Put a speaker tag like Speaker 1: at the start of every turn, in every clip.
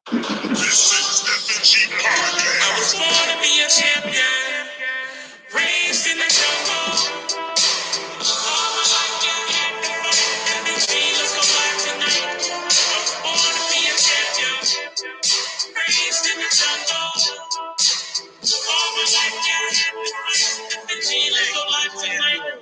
Speaker 1: This is FNG Madden. I was born to be a champion, raised in the jungle. All my life, yeah, had to fight. FNG, let's go live tonight. I was born to be a champion, raised in the jungle. All my life, yeah, had to fight. FNG, let's go live tonight.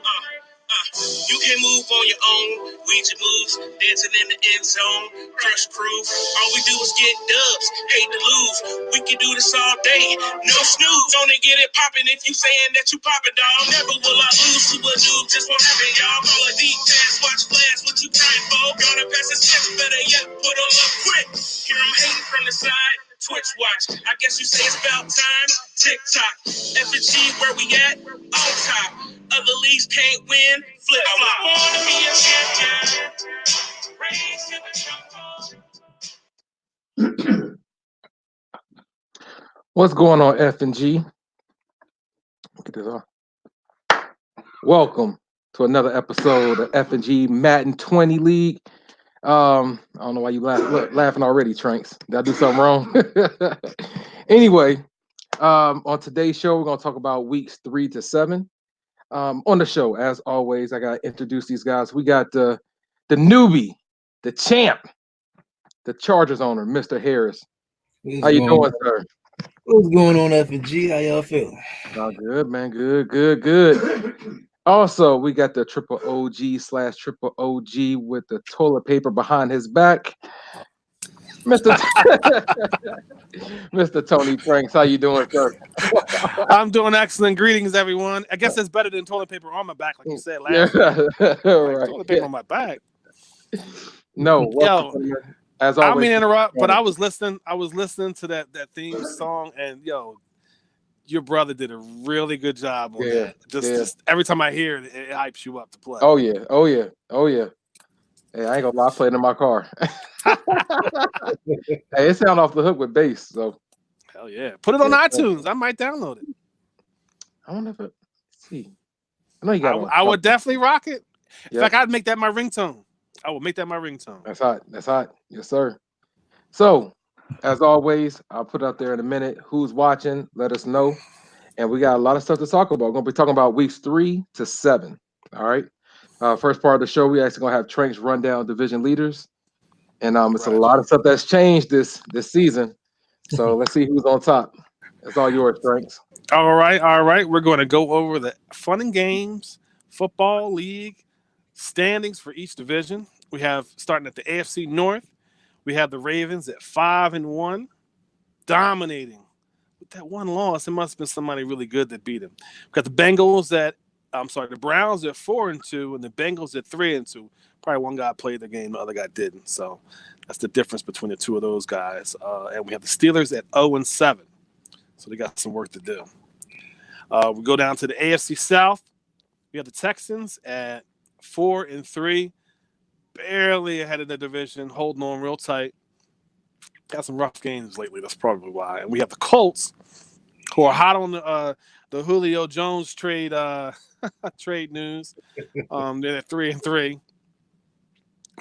Speaker 1: You can move on your own. We just moves, dancing in the end zone. Crush crew. All we do is get dubs. Hate to lose. We can do this all day. No snooze. Only get it popping if you saying that you popping, dog. Never will I lose to a dude. Just won't happen, y'all. Call a deep pass. Watch flash. What you crying for? Gonna pass the chest. Better yet, put on up quick. Hear them hating from the side. Twitch watch. I guess you say it's about time. TikTok. FNG, where we at? On top. Other leagues can't win. Flip flop. I wanna be a champion. Raised in the jungle.
Speaker 2: What's going on, FNG? Get this off. Welcome to another episode of FNG Madden 20 League. I don't know why you laughing already, Tranks. Did I do something wrong? Anyway, on today's show, we're gonna talk about weeks 3 to 7. On the show, as always, I gotta introduce these guys. We got the newbie, the champ, the Chargers owner, Mr. Harris. How you doing, sir?
Speaker 3: What's going on, FNG? How y'all feeling?
Speaker 2: Oh, good, man. Good. Also, we got the triple OG / triple OG with the toilet paper behind his back. Mr. Mr. Tony Franks, how you doing, sir?
Speaker 4: I'm doing excellent. Greetings, everyone. I guess it's better than toilet paper on my back, like you said last week. Like,
Speaker 2: right.
Speaker 4: toilet paper on my back.
Speaker 2: No, as always.
Speaker 4: I mean, interrupt, but I was listening to that theme song, and your brother did a really good job on that. Just every time I hear it, it hypes you up to play.
Speaker 2: Oh yeah. Hey, I ain't gonna lie, I played in my car. Hey, it sound off the hook with bass, so
Speaker 4: hell yeah. Put it on iTunes. I might download it.
Speaker 2: I wonder if it see. I know you got
Speaker 4: I would definitely rock it. In fact, I'd make that my ringtone. I will make that my ringtone.
Speaker 2: That's hot. Yes, sir. So, as always, I'll put out there in a minute who's watching. Let us know. And we got a lot of stuff to talk about. We're going to be talking about weeks 3 to 7. All right. First part of the show, we actually going to have Tranks run down division leaders. And it's a lot of stuff that's changed this season. So let's see who's on top. It's all yours, Tranks.
Speaker 4: All right. We're going to go over the fun and games, football league standings for each division. We have, starting at the AFC North, we have the Ravens at 5-1, dominating. With that one loss, it must have been somebody really good that beat them. We've got the the Browns at 4-2, and the Bengals at 3-2. Probably one guy played the game, the other guy didn't. So that's the difference between the two of those guys. And we have the Steelers at 0-7. So they got some work to do. We go down to the AFC South. We have the Texans at 4-3. Barely ahead of the division, holding on real tight. Got some rough games lately. That's probably why. And we have the Colts, who are hot on the Julio Jones trade trade news. They're at 3-3.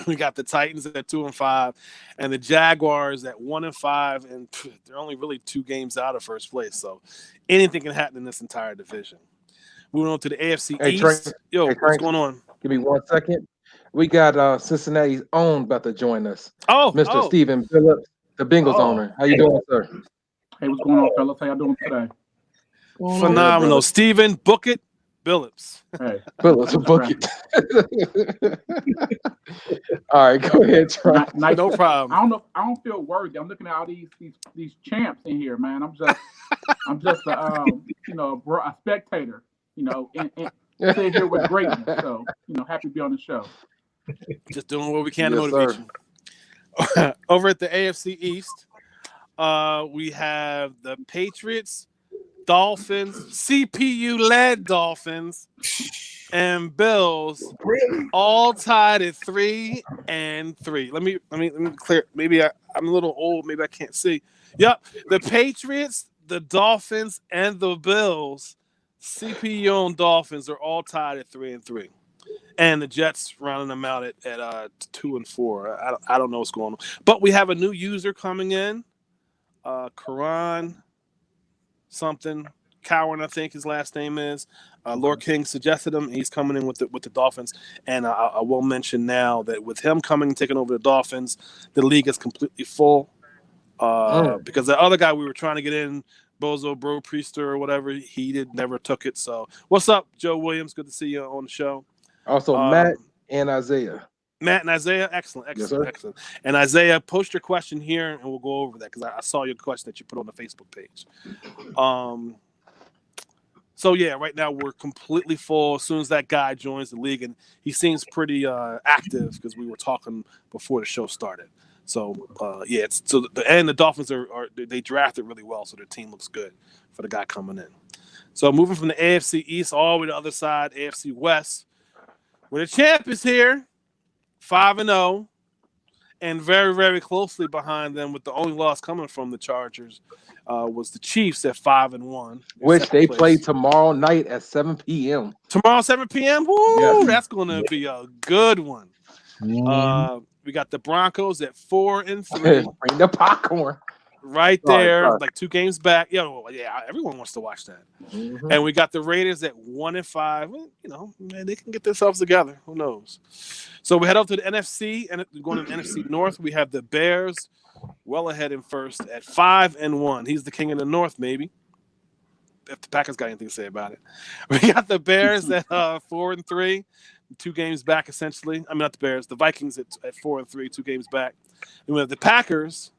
Speaker 4: We got the Titans at 2-5, and the Jaguars at 1-5, and they're only really 2 games out of first place. So anything can happen in this entire division. Moving on to the AFC East. What's going on?
Speaker 2: Give me 1 second. We got Cincinnati's own about to join us. Mr. Stephen Billups, the Bengals owner. How you doing, sir?
Speaker 5: Hey, what's going on, fellas? How y'all doing today?
Speaker 4: Phenomenal. Stephen Bookett Billups.
Speaker 5: Hey.
Speaker 2: Billups, book it. All right, go ahead, Troy.
Speaker 4: No problem.
Speaker 5: I don't feel worthy. I'm looking at all these champs in here, man. I'm just a spectator, and sit here with greatness. So, happy to be on the show.
Speaker 4: Just doing what we can to motivate you. Over at the AFC East, we have the Patriots, Dolphins, CPU-led Dolphins, and Bills, all tied at 3-3. Let me clear. Maybe I'm a little old. Maybe I can't see. Yep, the Patriots, the Dolphins, and the Bills, CPU and Dolphins are all tied at 3-3. And the Jets rounding them out at 2-4. I don't know what's going on. But we have a new user coming in. Karan something. Cowan, I think his last name is. Lord King suggested him. He's coming in with the Dolphins, and I will mention now that with him coming and taking over the Dolphins, the league is completely full. Because the other guy we were trying to get in, Bozo Bro Priester or whatever, he never took it. So what's up, Joe Williams? Good to see you on the show.
Speaker 2: Also, Matt and Isaiah.
Speaker 4: Matt and Isaiah, excellent. And Isaiah, post your question here, and we'll go over that because I saw your question that you put on the Facebook page. So yeah, right now we're completely full. As soon as that guy joins the league, and he seems pretty active because we were talking before the show started. So the Dolphins they drafted really well, so their team looks good for the guy coming in. So moving from the AFC East all the way to the other side, AFC West, where the champ is here, 5-0, and very, very closely behind them, with the only loss coming from the Chargers, was the Chiefs at 5-1,
Speaker 2: which they play tomorrow night at 7 p.m.
Speaker 4: Tomorrow 7 p.m. Woo! Yes. That's going to be a good one. We got the Broncos at 4-3.
Speaker 2: Bring the popcorn.
Speaker 4: Right there, like 2 games back. Yeah, everyone wants to watch that. Mm-hmm. And we got the Raiders at 1-5. Well, man, they can get themselves together. Who knows? So we head up to the NFC, and going to the NFC North, we have the Bears well ahead in first at 5-1. He's the king of the North, maybe. If the Packers got anything to say about it. We got the Bears at 4-3, 2 games back, essentially. I mean, not the Bears, the Vikings at 4-3, 2 games back. And we have the Packers,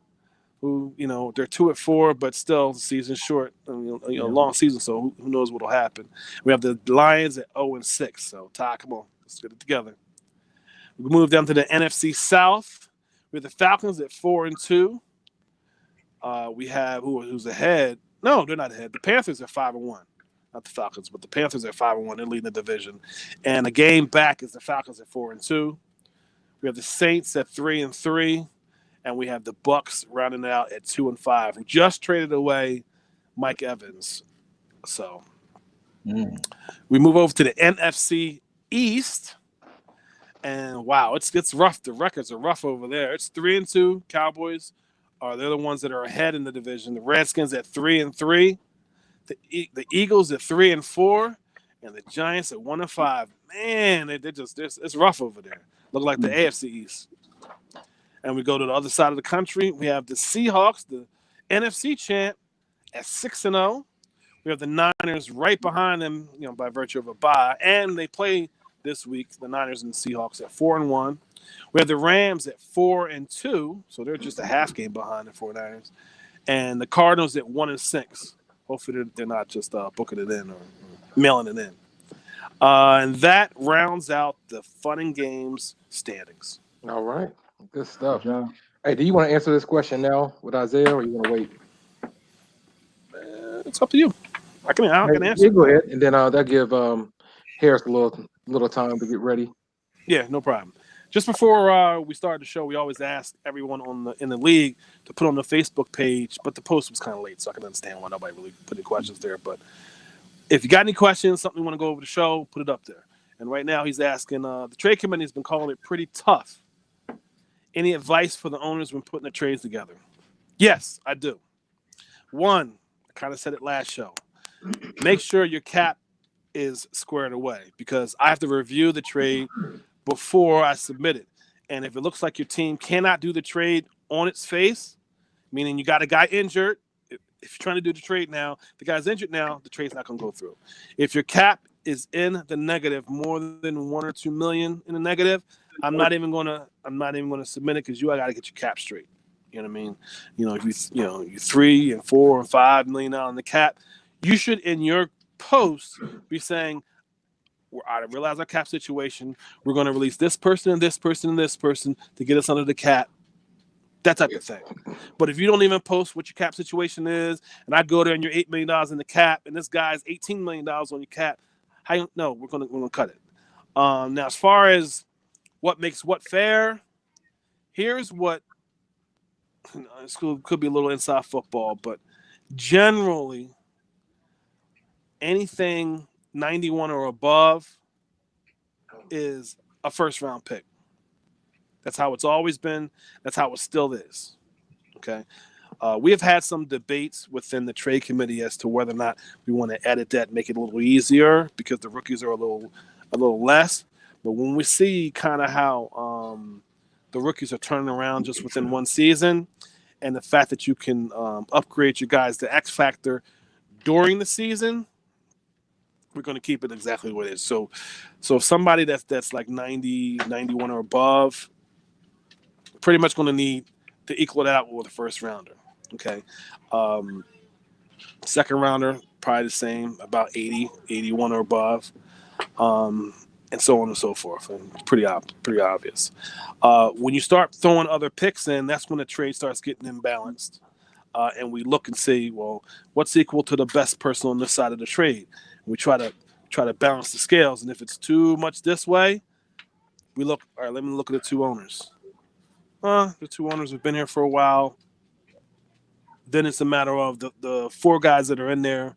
Speaker 4: who, they're 2-4, but still the season's short. Long season, so who knows what'll happen. We have the Lions at 0-6. So, Ty, come on, let's get it together. We move down to the NFC South. We have the Falcons at 4-2. We have who's ahead. No, they're not ahead. The Panthers are 5-1. Not the Falcons, but the Panthers are 5-1. They're leading the division. And a game back is the Falcons at 4-2. We have the Saints at 3-3. And we have the Bucks rounding out at 2-5. We just traded away Mike Evans. So we move over to the NFC East. And wow, it's rough. The records are rough over there. It's 3-2. Cowboys they're the ones that are ahead in the division. The Redskins at 3-3. The Eagles at 3-4. And the Giants at 1-5. Man, it's rough over there. Look like the AFC East. And we go to the other side of the country. We have the Seahawks, the NFC champ, at 6-0. We have the Niners right behind them, by virtue of a bye. And they play this week, the Niners and the Seahawks, at 4-1. We have the Rams at 4-2. So they're just a half game behind the 49ers. And the Cardinals at 1-6. Hopefully they're not just booking it in or mailing it in. And that rounds out the Fun and Games standings.
Speaker 2: All right. Good stuff. Yeah. Hey, do you want to answer this question now with Isaiah, or you want to wait?
Speaker 4: It's up to you. I can answer.
Speaker 2: Yeah, go ahead, and then that'll give Harris a little time to get ready.
Speaker 4: Yeah, no problem. Just before we started the show, we always ask everyone in the league to put on the Facebook page, but the post was kind of late, so I can understand why nobody really put any questions there. But if you got any questions, something you want to go over the show, put it up there. And right now he's asking, the trade committee has been calling it pretty tough. Any advice for the owners when putting the trades together? Yes, I do. One, I kind of said it last show. Make sure your cap is squared away, because I have to review the trade before I submit it. And if it looks like your team cannot do the trade on its face, meaning you got a guy injured, if you're trying to do the trade now, the guy's injured now, the trade's not going to go through. If your cap is in the negative, more than 1 or 2 million in the negative, I'm not even going to submit it, because I got to get your cap straight. You know what I mean? If you 3 and 4 and 5 million dollars in the cap, you should in your post be saying, I realize our cap situation. We're going to release this person and this person and this person to get us under the cap. That type of thing. But if you don't even post what your cap situation is, and I go there and you're $8 million in the cap, and this guy's $18 million on your cap, we're going to cut it. Now, as far as what makes what fair, here's what this could be a little inside football, but generally anything 91 or above is a first round pick. That's how it's always been. That's how it still is. Okay. We have had some debates within the trade committee as to whether or not we want to edit that, make it a little easier because the rookies are a little less. But when we see kind of how the rookies are turning around just within one season, and the fact that you can upgrade your guys to X factor during the season, we're going to keep it exactly what it is. So if somebody that's like 90, 91 or above, pretty much going to need to equal that out with a first rounder. Okay. Second rounder, probably the same, about 80, 81 or above, and so on and so forth. And it's pretty obvious. When you start throwing other picks in, that's when the trade starts getting imbalanced. And we look and see, well, what's equal to the best person on this side of the trade? And we try to balance the scales. And if it's too much this way, we look, all right, let me look at the two owners. The two owners have been here for a while. Then it's a matter of the four guys that are in there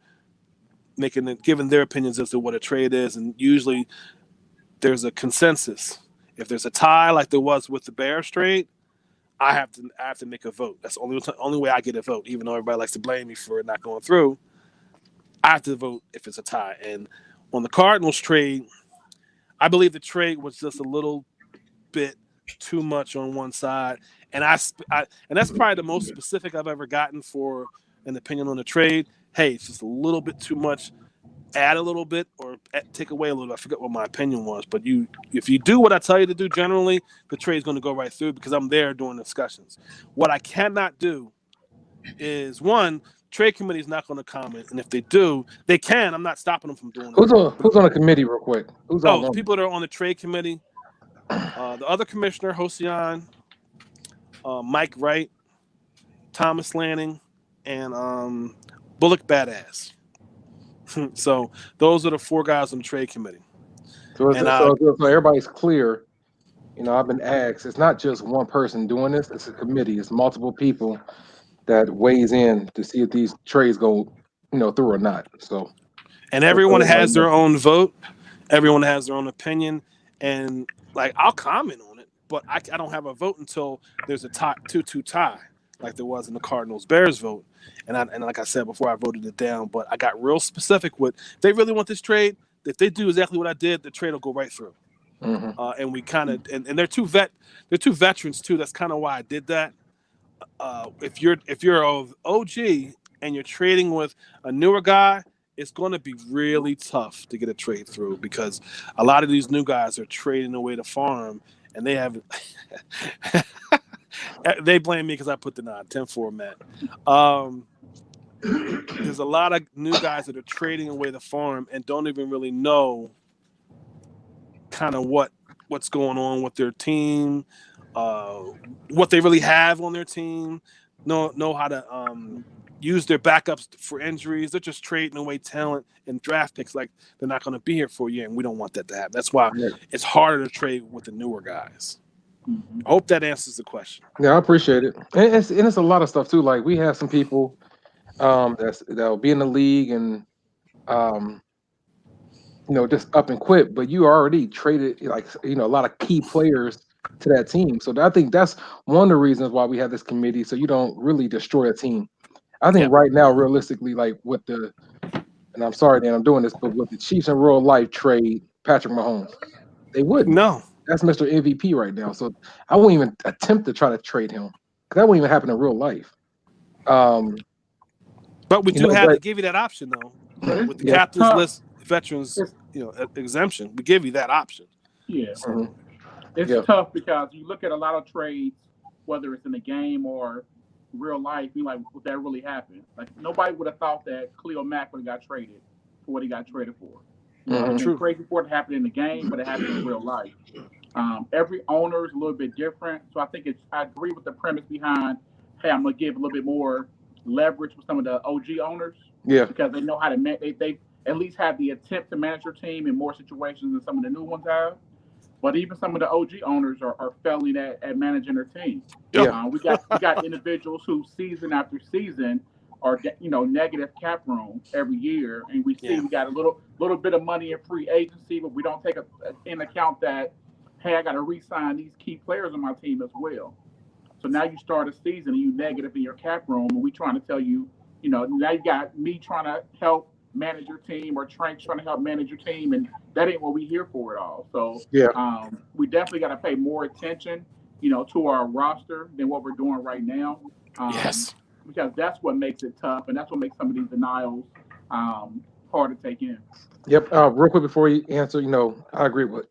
Speaker 4: giving their opinions as to what a trade is, and usually there's a consensus. If there's a tie like there was with the Bears trade, I have to make a vote. That's the only way I get a vote, even though everybody likes to blame me for it not going through. I have to vote if it's a tie. And on the Cardinals trade, I believe the trade was just a little bit too much on one side, and and that's probably the most specific I've ever gotten for an opinion on the trade. Hey, it's just a little bit too much. Add a little bit or take away a little. I forget what my opinion was, but if you do what I tell you to do, generally the trade's going to go right through because I'm there during discussions. What I cannot do is one. Trade committee is not going to comment, and if they do, they can. I'm not stopping them from doing it.
Speaker 2: Who's on the committee, real quick? Who's on?
Speaker 4: The people that are on the trade committee. The other commissioner, Hosian, Mike Wright, Thomas Lanning, and Bullock Badass. So those are the four guys on the trade committee.
Speaker 2: So everybody's clear. I've been asked. It's not just one person doing this. It's a committee. It's multiple people that weighs in to see if these trades go, through or not. So,
Speaker 4: and everyone has their own vote. Everyone has their own opinion, and I'll comment on it, but I don't have a vote until there's a 2-2 tie, like there was in the Cardinals Bears vote. And like I said before, I voted it down, but I got real specific with if they really want this trade. If they do exactly what I did, the trade will go right through.
Speaker 2: Mm-hmm.
Speaker 4: And we kind of and they're two veterans too. That's kind of why I did that. If you're of OG and you're trading with a newer guy, it's going to be really tough to get a trade through because a lot of these new guys are trading away the farm, and they have they blame me because I put the 10-4 Matt. There's a lot of new guys that are trading away the farm and don't even really know kind of what's going on with their team, what they really have on their team, know how to use their backups for injuries. They're just trading away talent and draft picks like they're not going to be here for a year, and we don't want that to happen. That's why it's harder to trade with the newer guys. Mm-hmm. I hope that answers the question.
Speaker 2: Yeah, I appreciate it. And it's a lot of stuff too. Like we have some people that'll be in the league and just up and quit, but you already traded a lot of key players to that team. So I think that's one of the reasons why we have this committee, so you don't really destroy a team. I think right now, realistically, and I'm sorry that I'm doing this, but with the Chiefs in real life trade Patrick Mahomes, they wouldn't.
Speaker 4: No.
Speaker 2: That's Mr. MVP right now. So I won't even attempt to try to trade him. That won't even happen in real life.
Speaker 4: But we do have to give you that option, though. With the captain's list, veterans, exemption, we give you that option.
Speaker 5: Yeah. Mm-hmm. It's tough because you look at a lot of trades, whether it's in a game or real life, you're like, would that really happen? Like, nobody would have thought that Khalil Mack would have got traded for what he got traded for. It's crazy for it to happen in the game, but it happened in real life. Every owner is a little bit different. So I think I agree with the premise behind, hey, I'm going to give a little bit more leverage with some of the OG owners.
Speaker 2: Yeah.
Speaker 5: Because they know how to they at least have the attempt to manage their team in more situations than some of the new ones have. But even some of the OG owners are failing at managing their team.
Speaker 2: Yeah.
Speaker 5: We got individuals who season after season are negative cap room every year, and we see we got a little bit of money in free agency, but we don't take in account that, hey, I got to re-sign these key players on my team as well. So now you start a season and you negative in your cap room, and we trying to tell you, now you got me trying to help manage your team, or trying to help manage your team, and that ain't what we here for at all. So
Speaker 2: Yeah.
Speaker 5: we definitely got to pay more attention, to our roster than what we're doing right now.
Speaker 4: Yes.
Speaker 5: Because that's what makes it tough, and that's what makes some of these denials hard to take in.
Speaker 2: Yep. Real quick before you answer, I agree with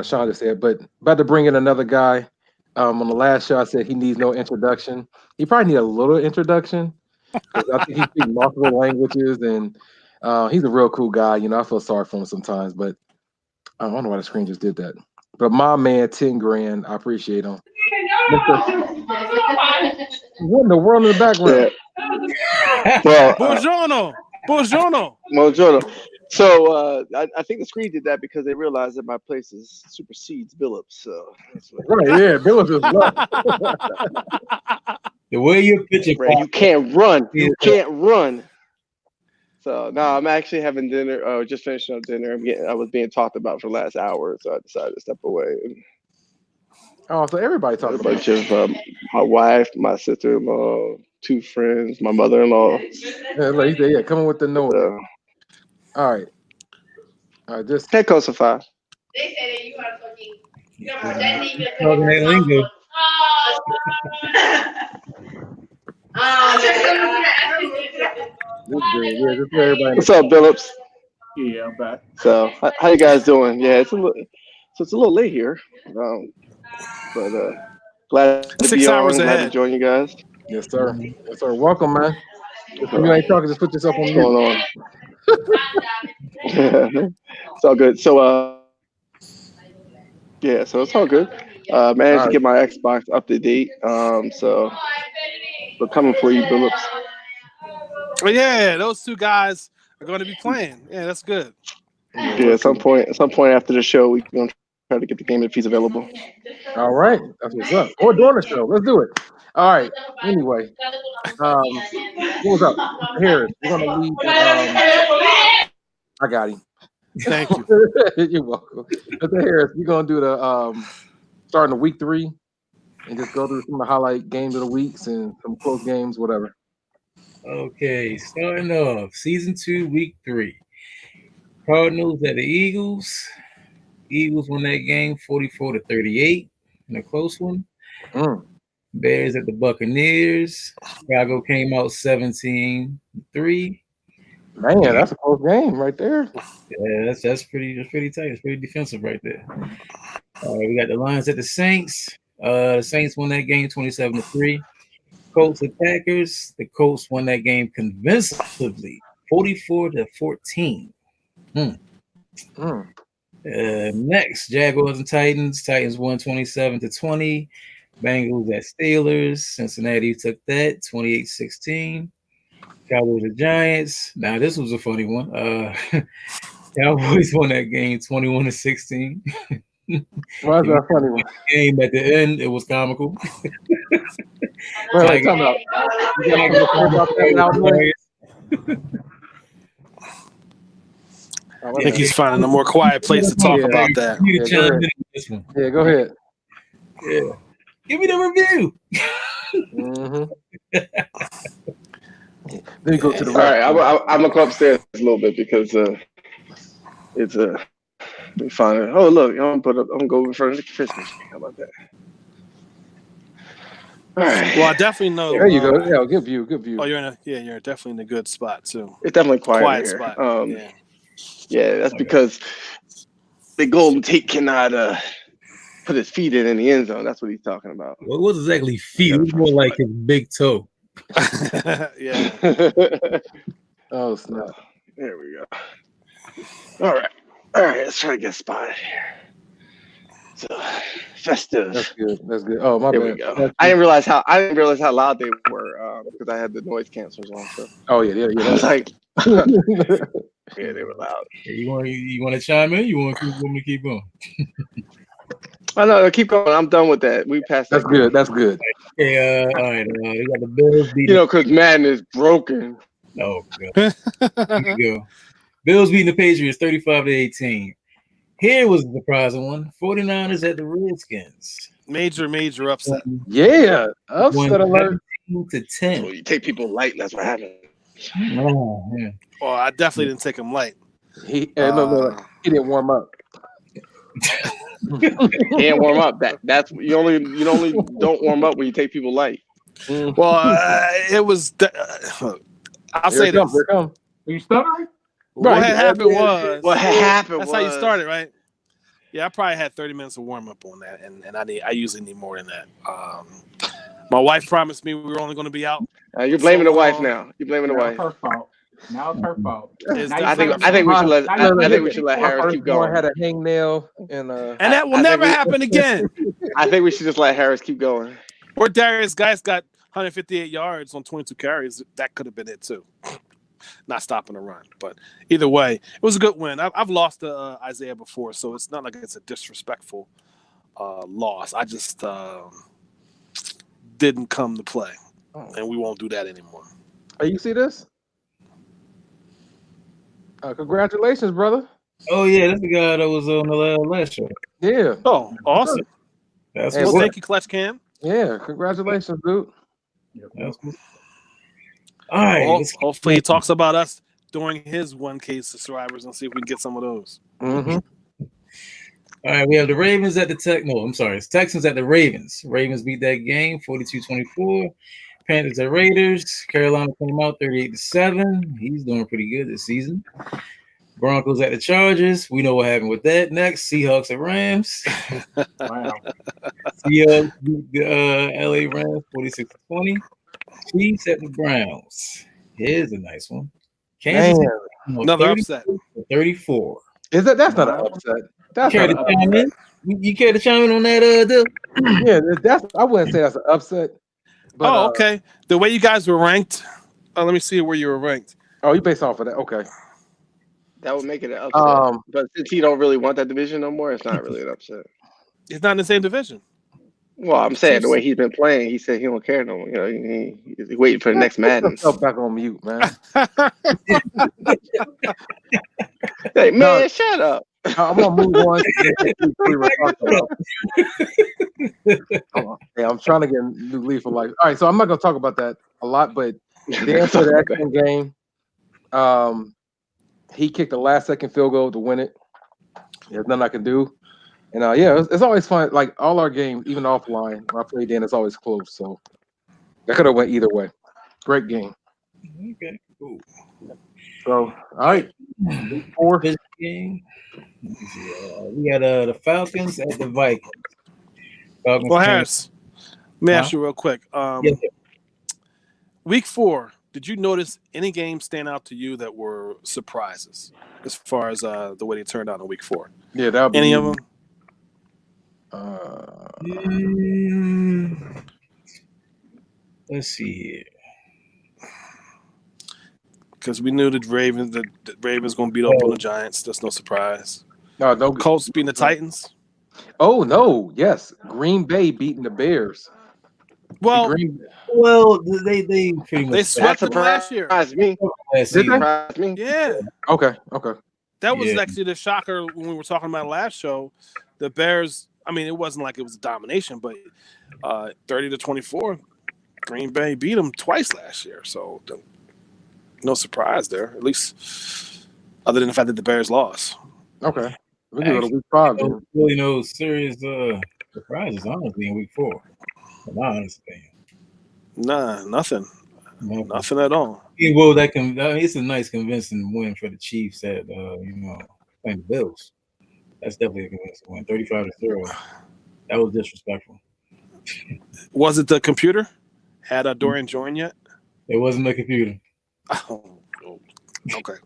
Speaker 2: Sean just said, but about to bring in another guy. On the last show, I said he needs no introduction. He probably need a little introduction because I think he speaks multiple languages, and he's a real cool guy. I feel sorry for him sometimes, but I don't know why the screen just did that. But my man, 10 grand, I appreciate him. What in the world in the background?
Speaker 6: Yeah. Well,
Speaker 4: Buongiorno.
Speaker 6: Buongiorno. So I think the screen did that because they realized that my place supersedes Billups. So that's what
Speaker 2: Right, yeah, Billups is low.
Speaker 3: The way your picture,
Speaker 6: right, you can't run. You can't run. So now I'm actually having dinner. Just finishing up dinner. I was being talked about for the last hour, so I decided to step away.
Speaker 2: Oh, so everybody talking
Speaker 6: a bunch of my wife, my sister-in-law, 2 friends, my mother-in-law.
Speaker 2: Yeah, like he said, yeah, coming with the noise. All right. Just
Speaker 6: hey, Kosify.
Speaker 1: They say that you are fucking.
Speaker 3: talking that lingo.
Speaker 6: What's up, Billups?
Speaker 5: Yeah, I'm back.
Speaker 6: So, how you guys doing? Yeah, it's a little late here, but glad to
Speaker 4: 6
Speaker 6: be on.
Speaker 4: hours
Speaker 6: Glad to
Speaker 4: ahead.
Speaker 6: join you guys.
Speaker 2: Yes, sir. Yes, sir. Welcome, man. If you ain't talking, just put yourself on
Speaker 6: What's
Speaker 2: mute.
Speaker 6: going on? It's all good. So, yeah, so it's all good. Managed to get my Xbox up to date. So we're coming for you, Billups.
Speaker 4: Oh, yeah, those 2 guys are going to be playing. Yeah, that's good.
Speaker 6: Yeah, at some point after the show, we're gonna try to get the game if he's available.
Speaker 2: All right, that's what's up. Or during the show, let's do it. All right. Anyway, what was up, Mr. Harris? We're gonna lead. I got him.
Speaker 4: Thank you.
Speaker 2: You're welcome, Mr. Harris. We're gonna do the starting the week 3 and just go through some of the highlight games of the weeks and some close games, whatever.
Speaker 3: Okay, starting off season 2, week 3. Cardinals at the Eagles. Eagles won that game 44-38 in a close one. Bears at the Buccaneers. Chicago came out 17-3.
Speaker 2: Man, that's a close game right there.
Speaker 3: Yeah, that's pretty tight. It's pretty defensive right there. We got the Lions at the Saints. The Saints won that game 27-3. Colts at Packers. The Colts won that game convincingly 44-14. Next, Jaguars and Titans. Titans won 27-20. Bengals at Steelers. Cincinnati took that 28-16. Cowboys and Giants. Now this was a funny one. Cowboys won that game 21-16.
Speaker 2: Why is that a funny one?
Speaker 3: Game at the end, it was comical.
Speaker 2: Wait, talking about.
Speaker 4: I think he's finding a more quiet place to talk about that.
Speaker 2: Yeah, go ahead.
Speaker 3: Yeah. Give me the review.
Speaker 2: Then you go to the
Speaker 6: all right. I'm gonna go upstairs a little bit because it's we find it. Oh look, I'm gonna go in front of the Christmas tree. How about that? All right.
Speaker 4: Well, I definitely know.
Speaker 2: There you go. Yeah, good view.
Speaker 4: Oh, you're definitely in a good spot too.
Speaker 6: It's definitely quiet here.
Speaker 4: Spot.
Speaker 6: Yeah, that's because the Golden Tate cannot put his feet in the end zone. That's what he's talking about.
Speaker 3: Well, it wasn't exactly feet. It was more like his big toe.
Speaker 4: Yeah.
Speaker 2: Oh snap!
Speaker 6: There we go. All right. Let's try to get spotted here. So festive.
Speaker 2: That's good. Oh my
Speaker 6: bad.
Speaker 2: We
Speaker 6: go. I didn't realize how loud they were because I had the noise cancelers on. So.
Speaker 2: Oh yeah.
Speaker 6: I was like, yeah, they were loud.
Speaker 3: You want to chime in? You want me to keep going?
Speaker 6: Oh no, keep going. I'm done with that. We passed.
Speaker 2: That's good. That's good.
Speaker 3: Okay, all right. We got the Bills beating.
Speaker 6: Because Madden is broken.
Speaker 3: Oh god. Here we go. Bills beating the Patriots 35-18. Here was the surprising one. 49ers at the Redskins.
Speaker 4: Major upset.
Speaker 2: Yeah, upset alert.
Speaker 3: 17-10.
Speaker 6: So you take people light. That's what happened.
Speaker 3: Oh, yeah.
Speaker 4: Well, I definitely didn't take him light.
Speaker 2: He he didn't warm up.
Speaker 6: He didn't warm up. That's you only don't warm up when you take people light.
Speaker 4: Well, it was. I'll say this.
Speaker 2: Here it comes.
Speaker 5: Are you stuttering?
Speaker 4: What had happened was.
Speaker 6: What happened
Speaker 4: That's
Speaker 6: was
Speaker 4: how you started, right? Yeah, I probably had 30 minutes of warm up on that, and I usually need more than that. My wife promised me we were only going to be out.
Speaker 6: You're blaming the wife now. You're blaming the wife.
Speaker 5: Her fault. Now it's her fault.
Speaker 6: I think we should let Harris keep going.
Speaker 2: Had a hangnail and
Speaker 4: that will never happen again.
Speaker 6: I think we should just let Harris keep going.
Speaker 4: Or Darius Geis got 158 yards on 22 carries. That could have been it too. Not stopping the run, but either way, it was a good win. I've lost to Isaiah before, so it's not like it's a disrespectful loss. I just didn't come to play, and we won't do that anymore.
Speaker 2: Hey, you see this? Congratulations, brother.
Speaker 3: Oh yeah, that's the guy that was on the last show.
Speaker 2: Yeah.
Speaker 4: Oh, awesome.
Speaker 3: That's
Speaker 2: Hey,
Speaker 4: well,
Speaker 3: what's
Speaker 4: thank you, Clutch Cam.
Speaker 2: Yeah, congratulations, dude.
Speaker 3: That's what's all right.
Speaker 4: Well, hopefully he talks about us during his 1K subscribers and see if we can get some of those.
Speaker 2: Mm-hmm.
Speaker 3: All right, we have the Ravens at the it's Texans at the Ravens. Ravens beat that game 42-24. Panthers at Raiders. Carolina came out 38-7. He's doing pretty good this season. Broncos at the Chargers. We know what happened with that. Next, Seahawks at Rams.
Speaker 5: Wow.
Speaker 3: Seahawks beat the LA Rams 46-20. Chiefs at the Browns. Here's a nice one. Kansas City,
Speaker 4: another upset.
Speaker 3: 34.
Speaker 2: Is that's not an upset? That's
Speaker 3: Care
Speaker 2: not
Speaker 3: to chime in? You care to chime in on that, Dill?
Speaker 2: Yeah, I wouldn't say that's an upset. But,
Speaker 4: okay. The way you guys were ranked. Let me see where you were ranked.
Speaker 2: Oh, you based off of that? Okay.
Speaker 6: That would make it an upset. But since he don't really want that division no more, it's not really an upset.
Speaker 4: It's not in the same division.
Speaker 6: Well, I'm saying the way he's been playing, he said he don't care no more. You know, he's waiting for the next Madden.
Speaker 2: Back on mute, man.
Speaker 6: Hey, man, shut up.
Speaker 2: I'm gonna move on. Yeah, I'm trying to get a new leaf of life. All right, so I'm not gonna talk about that a lot, but the answer to the excellent game. He kicked the last second field goal to win it. There's nothing I can do. And yeah, it's always fun. Like all our games, even offline, when I play Dan, it's always close. So that could have went either way. Great game.
Speaker 3: Okay, cool.
Speaker 2: So all right, 4
Speaker 3: game. We got the Falcons at the Vikings.
Speaker 4: Well, Harris, let me ask you real quick.
Speaker 3: Yes,
Speaker 4: week 4, did you notice any games stand out to you that were surprises as far as the way they turned out in week 4?
Speaker 2: Yeah, that
Speaker 4: any of them?
Speaker 3: Let's see here.
Speaker 4: Because we knew the Ravens going to beat up on the Giants. That's no surprise.
Speaker 2: No.
Speaker 4: Colts beating the Titans.
Speaker 2: Oh no! Yes, Green Bay beating the Bears.
Speaker 4: Well,
Speaker 3: they pretty much
Speaker 4: swept them last year.
Speaker 6: Me.
Speaker 2: Did
Speaker 6: me?
Speaker 4: Yeah.
Speaker 2: Okay.
Speaker 4: That was actually the shocker when we were talking about last show. The Bears. I mean, it wasn't like it was a domination, but 30-24, Green Bay beat them twice last year. So no surprise there, at least other than the fact that the Bears lost.
Speaker 2: Okay. We can go to week 5.
Speaker 3: Really no serious surprises, honestly, in week 4. From my understanding.
Speaker 4: Nah, nothing. Nothing at all.
Speaker 3: Well, it's a nice convincing win for the Chiefs at playing the Bills. That's definitely a convincing win. 35-0. That was disrespectful.
Speaker 4: Was it the computer? Had Dorian joined yet?
Speaker 3: It wasn't the computer.
Speaker 4: Oh, okay.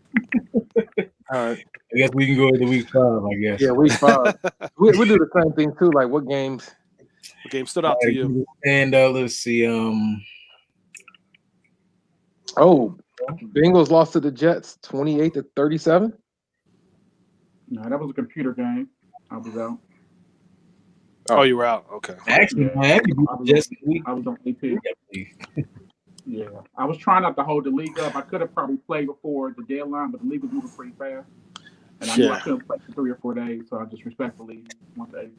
Speaker 2: All right.
Speaker 3: I guess we can go to week 5, I guess.
Speaker 2: Yeah, week 5. we do the same thing too. Like what games?
Speaker 4: What game stood out to you?
Speaker 3: And let's see.
Speaker 2: Bengals lost to the Jets 28-37.
Speaker 5: No, that was a computer game. I was out.
Speaker 4: Oh, you were out. Okay.
Speaker 3: Actually,
Speaker 5: I was on AP. Yeah, I was trying not to hold the league up. I could have probably played before the deadline, but the league was moving pretty fast, and I knew I couldn't play for 3 or 4 days, so I just respectfully went to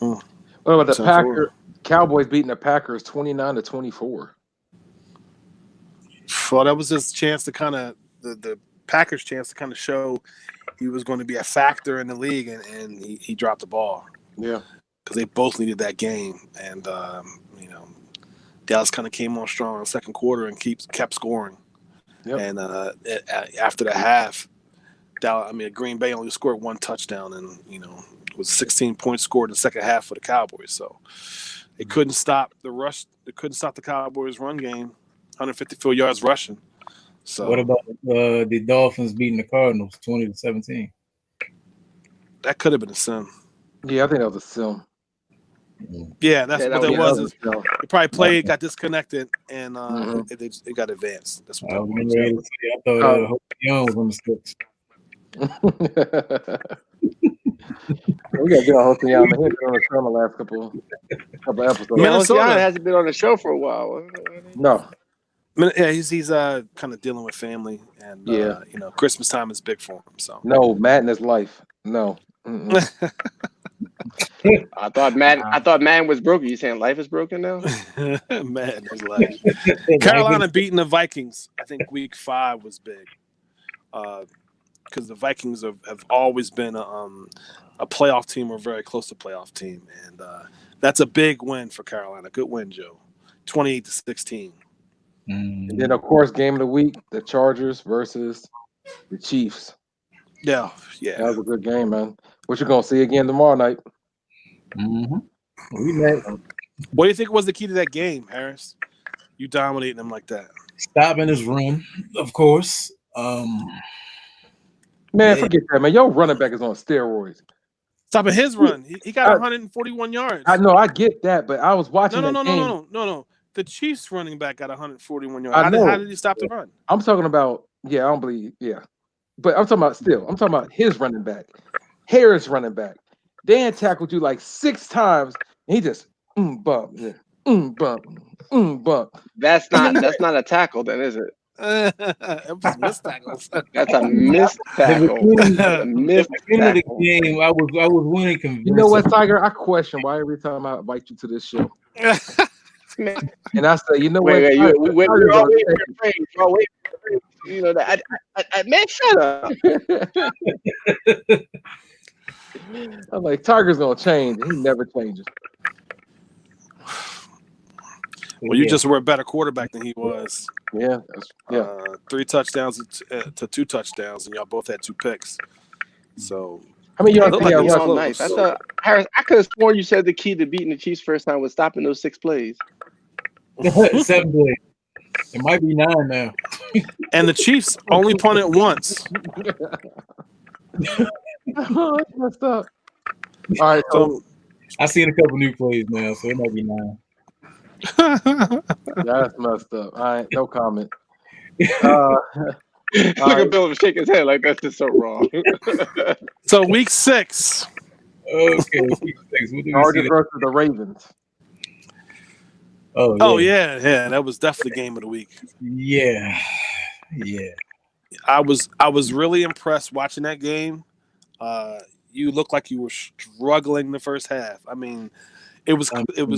Speaker 5: AP.
Speaker 2: What about the
Speaker 4: 10-4.
Speaker 2: Packers? Cowboys beating the Packers 29-24.
Speaker 4: Well, that was his chance to kind of the Packers' chance to kind of show he was going to be a factor in the league, and he dropped the ball.
Speaker 2: Yeah,
Speaker 4: because they both needed that game, and Dallas kind of came on strong in the second quarter and kept scoring.
Speaker 2: Yep.
Speaker 4: And after the half, Green Bay only scored one touchdown, and it was 16 points scored in the second half for the Cowboys. So they couldn't stop the rush. They couldn't stop the Cowboys' run game. 154 yards rushing. So
Speaker 3: what about the Dolphins beating the Cardinals 20-17?
Speaker 4: That could have been a sin.
Speaker 2: Yeah, I think that was a sim.
Speaker 4: Yeah, that's what that was. Is
Speaker 2: sim.
Speaker 4: they probably played, got disconnected, and it got advanced. That's what
Speaker 3: I
Speaker 4: that
Speaker 3: was
Speaker 4: was.
Speaker 3: ready to say, I thought Hope Young was on the sticks.
Speaker 2: We got to get on Hosting Young. He's been on the show the last couple episodes.
Speaker 4: Minnesota
Speaker 6: hasn't been on the show for a while.
Speaker 2: No.
Speaker 4: Yeah, he's kind of dealing with family, and Christmas time is big for him. So
Speaker 2: no, Madden is life. No.
Speaker 6: I thought Madden was broken. You saying life is broken now?
Speaker 4: Madden is life. Carolina beating the Vikings. I think Week 5 was big, because the Vikings have always been a playoff team or very close to playoff team, and that's a big win for Carolina. Good win, Joe. 28-16.
Speaker 2: And then, of course, game of the week: the Chargers versus the Chiefs.
Speaker 4: Yeah.
Speaker 2: That was a good game, man. What you gonna see again tomorrow night?
Speaker 4: What do you think was the key to that game, Harris? You dominating them like that?
Speaker 3: Stopping his run, of course.
Speaker 2: Man, forget that, man. Your running back is on steroids.
Speaker 4: Stopping his run. He got 141 yards.
Speaker 2: I know, I get that, but I was watching
Speaker 4: No. The Chiefs running back got 141 yards. How did he stop the run?
Speaker 2: I'm talking about, I don't believe, but I'm talking about his running back, Harris running back. Dan tackled you like 6 times, and he just bump.
Speaker 6: That's not a tackle, then, is it?
Speaker 4: It was missed tackles.
Speaker 6: That's a missed tackle.
Speaker 3: At the end of the game, I was winning convinced.
Speaker 2: You know what, Tiger? I question why every time I invite you to this show. And I say, you know what?
Speaker 6: We're all waiting for praise. We're all waiting for praise. You know that. Man, shut up.
Speaker 2: I'm like, Tiger's gonna change. He never changes.
Speaker 4: Well, you just were a better quarterback than he was.
Speaker 2: Yeah.
Speaker 4: 3 touchdowns to 2 touchdowns, and y'all both had 2 picks. So
Speaker 2: I mean,
Speaker 6: Harris, I could have sworn you said the key to beating the Chiefs first time was stopping those 6 plays.
Speaker 3: 7 plays. It might be 9 now.
Speaker 4: And the Chiefs only punted once.
Speaker 2: Oh, that's messed up. All right, so
Speaker 3: I seen a couple new plays now, so it might be 9.
Speaker 2: That's messed up. All right, no comment.
Speaker 6: Look at Bill shaking his head like that's just so wrong.
Speaker 4: So week 6.
Speaker 3: Okay, week 6.
Speaker 2: Chargers versus the Ravens.
Speaker 3: Oh
Speaker 4: yeah, that was definitely game of the week.
Speaker 3: Yeah.
Speaker 4: I was really impressed watching that game. You looked like you were struggling the first half. I mean, it was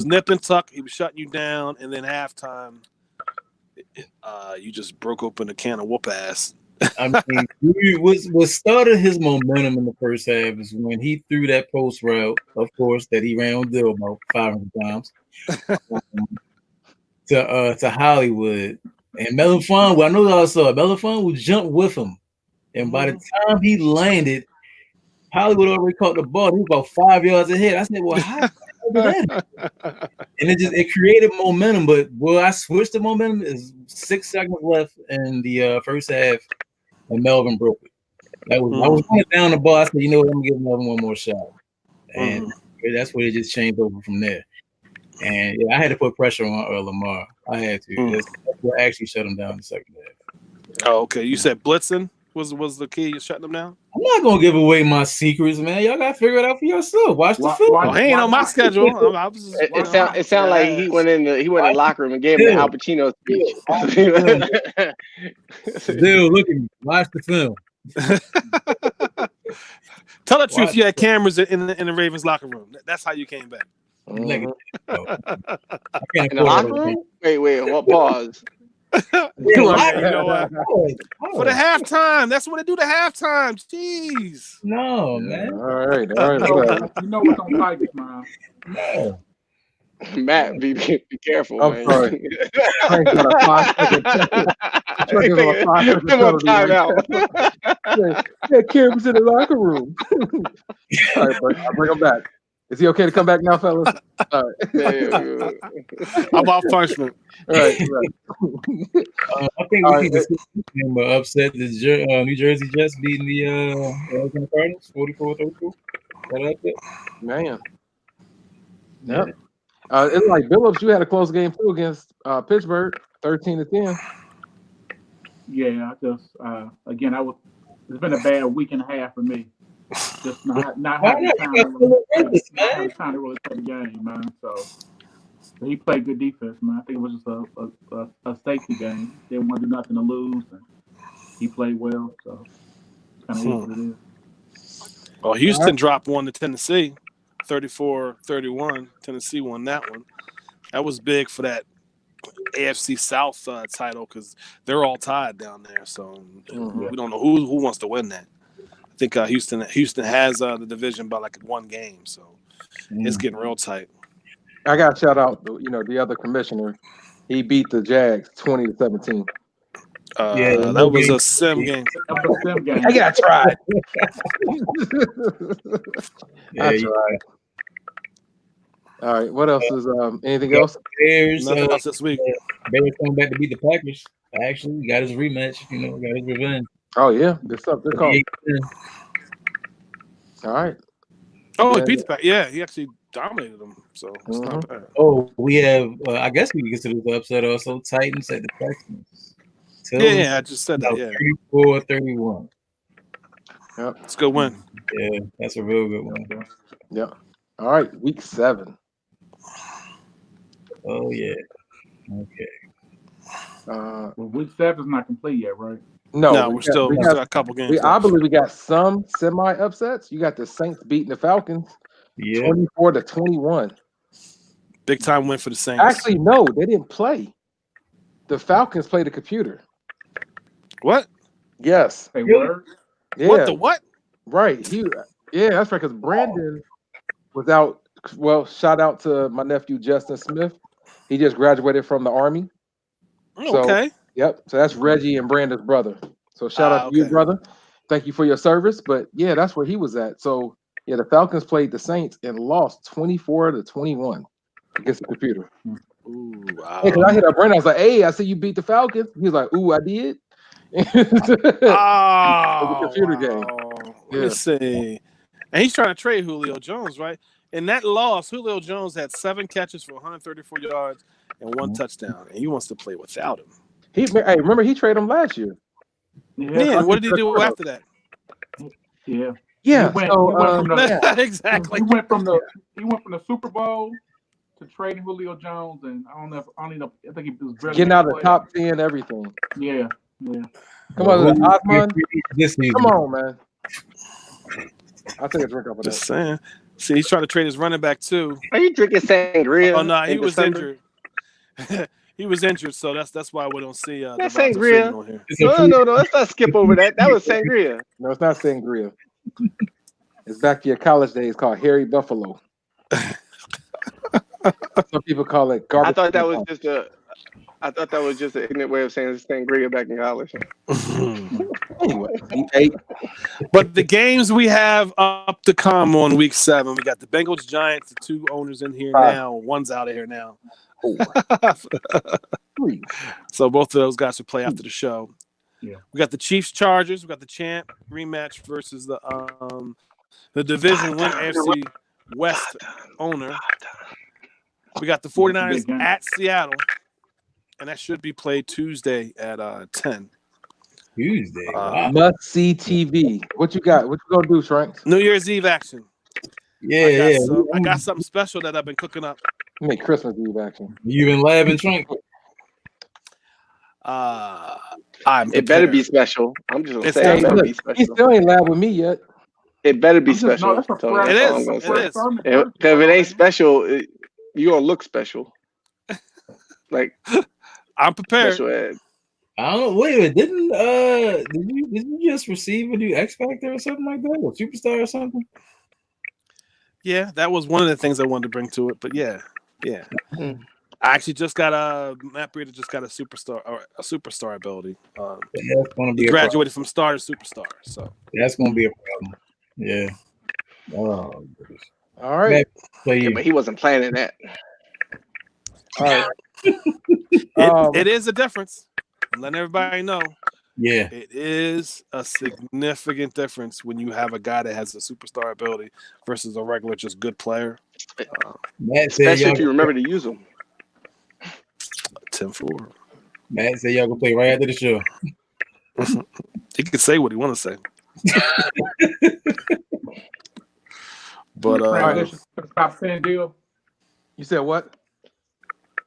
Speaker 4: nip and tuck. He was shutting you down, and then halftime, you just broke open a can of whoop ass.
Speaker 3: I mean, what started his momentum in the first half is when he threw that post route, of course, that he ran on Dill about 500 times to Hollywood. And Melifon, well, I know y'all saw it. Melifon would jump with him. And by the time he landed, Hollywood already caught the ball. He was about 5 yards ahead. I said, well, how did that happen? And it created momentum. But where I switched the momentum is 6 seconds left in the first half, and Melvin broke it. I was going down the ball. I said, you know what, I'm going to give Melvin one more shot. And that's where it just changed over from there. And I had to put pressure on Lamar. I had to. That's what actually shut him down in the second half.
Speaker 4: Oh, okay. You said blitzing was the key to shutting them down?
Speaker 3: I'm not gonna give away my secrets, man. Y'all gotta figure it out for yourself. Watch the film.
Speaker 4: Well, he ain't on my schedule.
Speaker 6: It sounded like he went in the locker room and gave him the Al Pacino speech.
Speaker 3: Still look at me. Watch the film.
Speaker 4: Tell the truth. You had cameras in the Ravens locker room. That's how you came back.
Speaker 3: Like,
Speaker 2: Mhm.
Speaker 3: I can't
Speaker 6: In the
Speaker 3: afford
Speaker 6: locker
Speaker 3: it.
Speaker 6: room? Wait, what? Pause.
Speaker 3: Yeah,
Speaker 4: Yeah, you know what?
Speaker 3: pause.
Speaker 4: For the halftime, that's what they do. The halftime. Jeez.
Speaker 3: No,
Speaker 2: Yeah,
Speaker 3: man.
Speaker 2: all right,
Speaker 5: You know,
Speaker 2: whatever.
Speaker 5: you know what's on Tigers, man.
Speaker 3: No.
Speaker 6: Matt, be careful,
Speaker 2: I'm
Speaker 6: man.
Speaker 2: sorry. Frank's got a 5-second Frank is on a 5-second
Speaker 6: Come on,
Speaker 2: penalty
Speaker 6: time
Speaker 2: right
Speaker 6: out.
Speaker 2: now. Yeah, Kim was in the locker room. All right, but I'll bring him back. Is he okay to come back now, fellas? All right.
Speaker 6: Yeah.
Speaker 4: How about punishment?
Speaker 2: All right.
Speaker 3: I think
Speaker 2: All
Speaker 3: we
Speaker 2: right,
Speaker 3: need to see him upset the New Jersey Jets beating the Arizona Cardinals 44-34. That upset?
Speaker 2: Man.
Speaker 3: Yeah.
Speaker 2: Yep. It's like Billups, you had a close game too against Pittsburgh, 13-10.
Speaker 5: Yeah, I just again, it's been a bad week and a half for me. Just not
Speaker 3: Why
Speaker 5: having
Speaker 3: not?
Speaker 5: time
Speaker 3: You
Speaker 5: to
Speaker 3: got
Speaker 5: really,
Speaker 3: Philip Rivers,
Speaker 5: not
Speaker 3: man.
Speaker 5: having time to really play the game, man. So he played good defense, man. I think it was just a safety game. Didn't want to do nothing to lose, and he played well. So kind of is what it is.
Speaker 4: Well, Houston dropped one to Tennessee, 34-31. Tennessee won that one. That was big for that AFC South title because they're all tied down there. So we don't know who wants to win that. I think Houston has the division by like one game, so it's getting real tight.
Speaker 2: I got to shout out, the other commissioner. He beat the Jags 20-17.
Speaker 4: That was a sim game.
Speaker 5: That was a sim game.
Speaker 2: I got tried.
Speaker 3: Yeah,
Speaker 2: I tried. All right. What else is anything else?
Speaker 3: Bears,
Speaker 4: Nothing else this week.
Speaker 3: Bears coming back to beat the Packers. Actually, he got his rematch. Got his revenge.
Speaker 2: Oh yeah, good stuff. Good call. All right.
Speaker 4: Oh, he beat the Packers. Yeah, he actually dominated them. So it's not bad.
Speaker 3: Oh, we have. I guess we can consider the upset also. Titans at the Texans.
Speaker 4: Yeah, I just said that. Yeah,
Speaker 3: 34-31.
Speaker 2: Yep,
Speaker 4: it's a good win.
Speaker 3: Yeah, that's a real good one.
Speaker 2: Yeah. All right, week 7.
Speaker 3: Oh yeah. Okay.
Speaker 5: Well, week 7 is not complete yet, right?
Speaker 2: No,
Speaker 4: we still got a couple games.
Speaker 2: I believe we got some semi upsets. You got the Saints beating the Falcons, 24-21.
Speaker 4: Big time win for the Saints.
Speaker 2: Actually, no, they didn't play. The Falcons played the computer.
Speaker 4: What?
Speaker 2: Yes.
Speaker 5: Hey, word?
Speaker 2: Yeah.
Speaker 4: What the what?
Speaker 2: Right. That's right. Because Brandon was out. Well, shout out to my nephew Justin Smith. He just graduated from the Army.
Speaker 4: Okay.
Speaker 2: So, yep. So that's Reggie and Brandon's brother. So shout out to you, brother. Thank you for your service. But yeah, that's where he was at. So yeah, the Falcons played the Saints and lost 24-21 against the computer.
Speaker 4: Ooh, wow.
Speaker 2: Because I hit up Brandon. I was like, "Hey, I see you beat the Falcons." He was like, "Ooh, I did."
Speaker 4: The
Speaker 2: computer game.
Speaker 4: Let me see. And he's trying to trade Julio Jones, right? In that loss, Julio Jones had 7 catches for 134 yards and 1 touchdown, and he wants to play without him.
Speaker 2: Remember he traded him last year.
Speaker 4: Yeah. And what did he do after that?
Speaker 5: Yeah.
Speaker 2: Yeah.
Speaker 5: He went from the
Speaker 4: exactly.
Speaker 5: He went from the Super Bowl to trading Julio Jones, and I think he was barely
Speaker 2: getting out of the top 10, everything.
Speaker 5: Yeah.
Speaker 2: Come on, Osman. Come on, man. I'll take a drink off of that.
Speaker 4: Just saying. See, he's trying to trade his running back too.
Speaker 6: Are you drinking sangria?
Speaker 4: Oh no, he was
Speaker 6: December?
Speaker 4: injured. He was injured, so that's why we don't see
Speaker 6: that's sangria
Speaker 4: on here.
Speaker 6: No, let's not skip over that. That was sangria.
Speaker 2: No, it's not sangria. It's back to your college days called Harry Buffalo. Some people call it garbage.
Speaker 6: I thought that was just an ignorant way of saying sangria back in college.
Speaker 2: Anyway,
Speaker 4: but the games we have up to come on week 7, we got the Bengals, Giants, the 2 owners in here now. One's out of here now. So both of those guys will play after the show.
Speaker 5: Yeah.
Speaker 4: We got the Chiefs, Chargers. We got the champ rematch versus the division win AFC West owner. We got the 49ers at Seattle, and that should be played Tuesday at 10.
Speaker 3: Tuesday.
Speaker 2: Must see TV. What you got? What you gonna do, Shanks?
Speaker 4: New Year's Eve action.
Speaker 3: Yeah,
Speaker 4: I got something special that I've been cooking up.
Speaker 2: You make Christmas Eve action.
Speaker 3: You been labbing, Shank?
Speaker 6: It better be special. I'm just gonna say it better be special.
Speaker 2: He still ain't lab with me yet.
Speaker 6: It better be
Speaker 5: I'm just, no,
Speaker 6: special,
Speaker 5: that's a
Speaker 6: Tony.
Speaker 5: fresh,
Speaker 4: It
Speaker 6: That's all
Speaker 5: that's
Speaker 6: I'm
Speaker 4: is.
Speaker 5: a
Speaker 6: gonna
Speaker 4: It
Speaker 6: say.
Speaker 5: fresh
Speaker 4: is.
Speaker 5: sermon
Speaker 6: Because
Speaker 5: Thursday
Speaker 6: if
Speaker 5: right
Speaker 6: it
Speaker 5: there,
Speaker 6: ain't
Speaker 5: man.
Speaker 6: special, you gonna look special. Like
Speaker 4: I'm prepared.
Speaker 6: special ed.
Speaker 3: I don't know. Wait a minute. Did you just receive a new X Factor or something like that? Or Superstar or something?
Speaker 4: Yeah, that was one of the things I wanted to bring to it. But yeah.
Speaker 6: Hmm.
Speaker 4: I actually just got Matt Breida just got a superstar ability.
Speaker 3: That's gonna
Speaker 4: He
Speaker 3: be a problem.
Speaker 4: graduated from star to superstar. So
Speaker 3: That's gonna be a problem. Yeah. Oh, goodness.
Speaker 2: All right.
Speaker 3: Matt, play
Speaker 6: Yeah,
Speaker 3: you.
Speaker 6: but he wasn't planning that.
Speaker 2: All right.
Speaker 4: it is a difference. I'm letting everybody know.
Speaker 3: Yeah.
Speaker 4: It is a significant difference when you have a guy that has a superstar ability versus a regular just good player.
Speaker 3: Matt said
Speaker 6: Especially
Speaker 3: y'all.
Speaker 6: if you remember to use them.
Speaker 4: 10-4.
Speaker 3: Matt said y'all gonna play right after the show.
Speaker 4: He can say what he want to say. But
Speaker 5: Transition to the top 10 deal.
Speaker 2: You said what?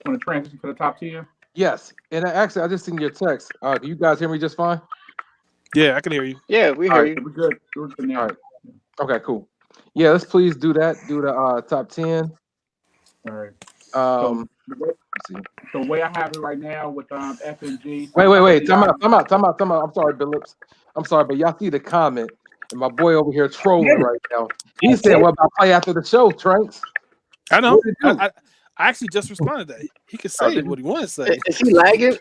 Speaker 5: Want to transition to the top 10?
Speaker 2: Yes. And actually, I just seen your text. Can you guys hear me just fine?
Speaker 4: yeah, I can hear you.
Speaker 6: Yeah, we
Speaker 2: All
Speaker 6: hear
Speaker 2: right.
Speaker 6: you.
Speaker 5: We're good. We're good now.
Speaker 2: All right. Okay, cool. Yeah, let's please do that. Do the top 10.
Speaker 5: All right.
Speaker 2: Let's see.
Speaker 5: The way I have it right now with FNG.
Speaker 2: Wait. Time out. I'm sorry, Billups. I'm sorry, but y'all see the comment. And my boy over here trolling right now. He said, "What about play after the show, Tranks?"
Speaker 4: I know.
Speaker 2: What did he do?
Speaker 4: I actually just responded to that. He can
Speaker 2: Oh,
Speaker 4: say
Speaker 2: did
Speaker 4: what he wants to say.
Speaker 6: Is he lagging?
Speaker 4: We're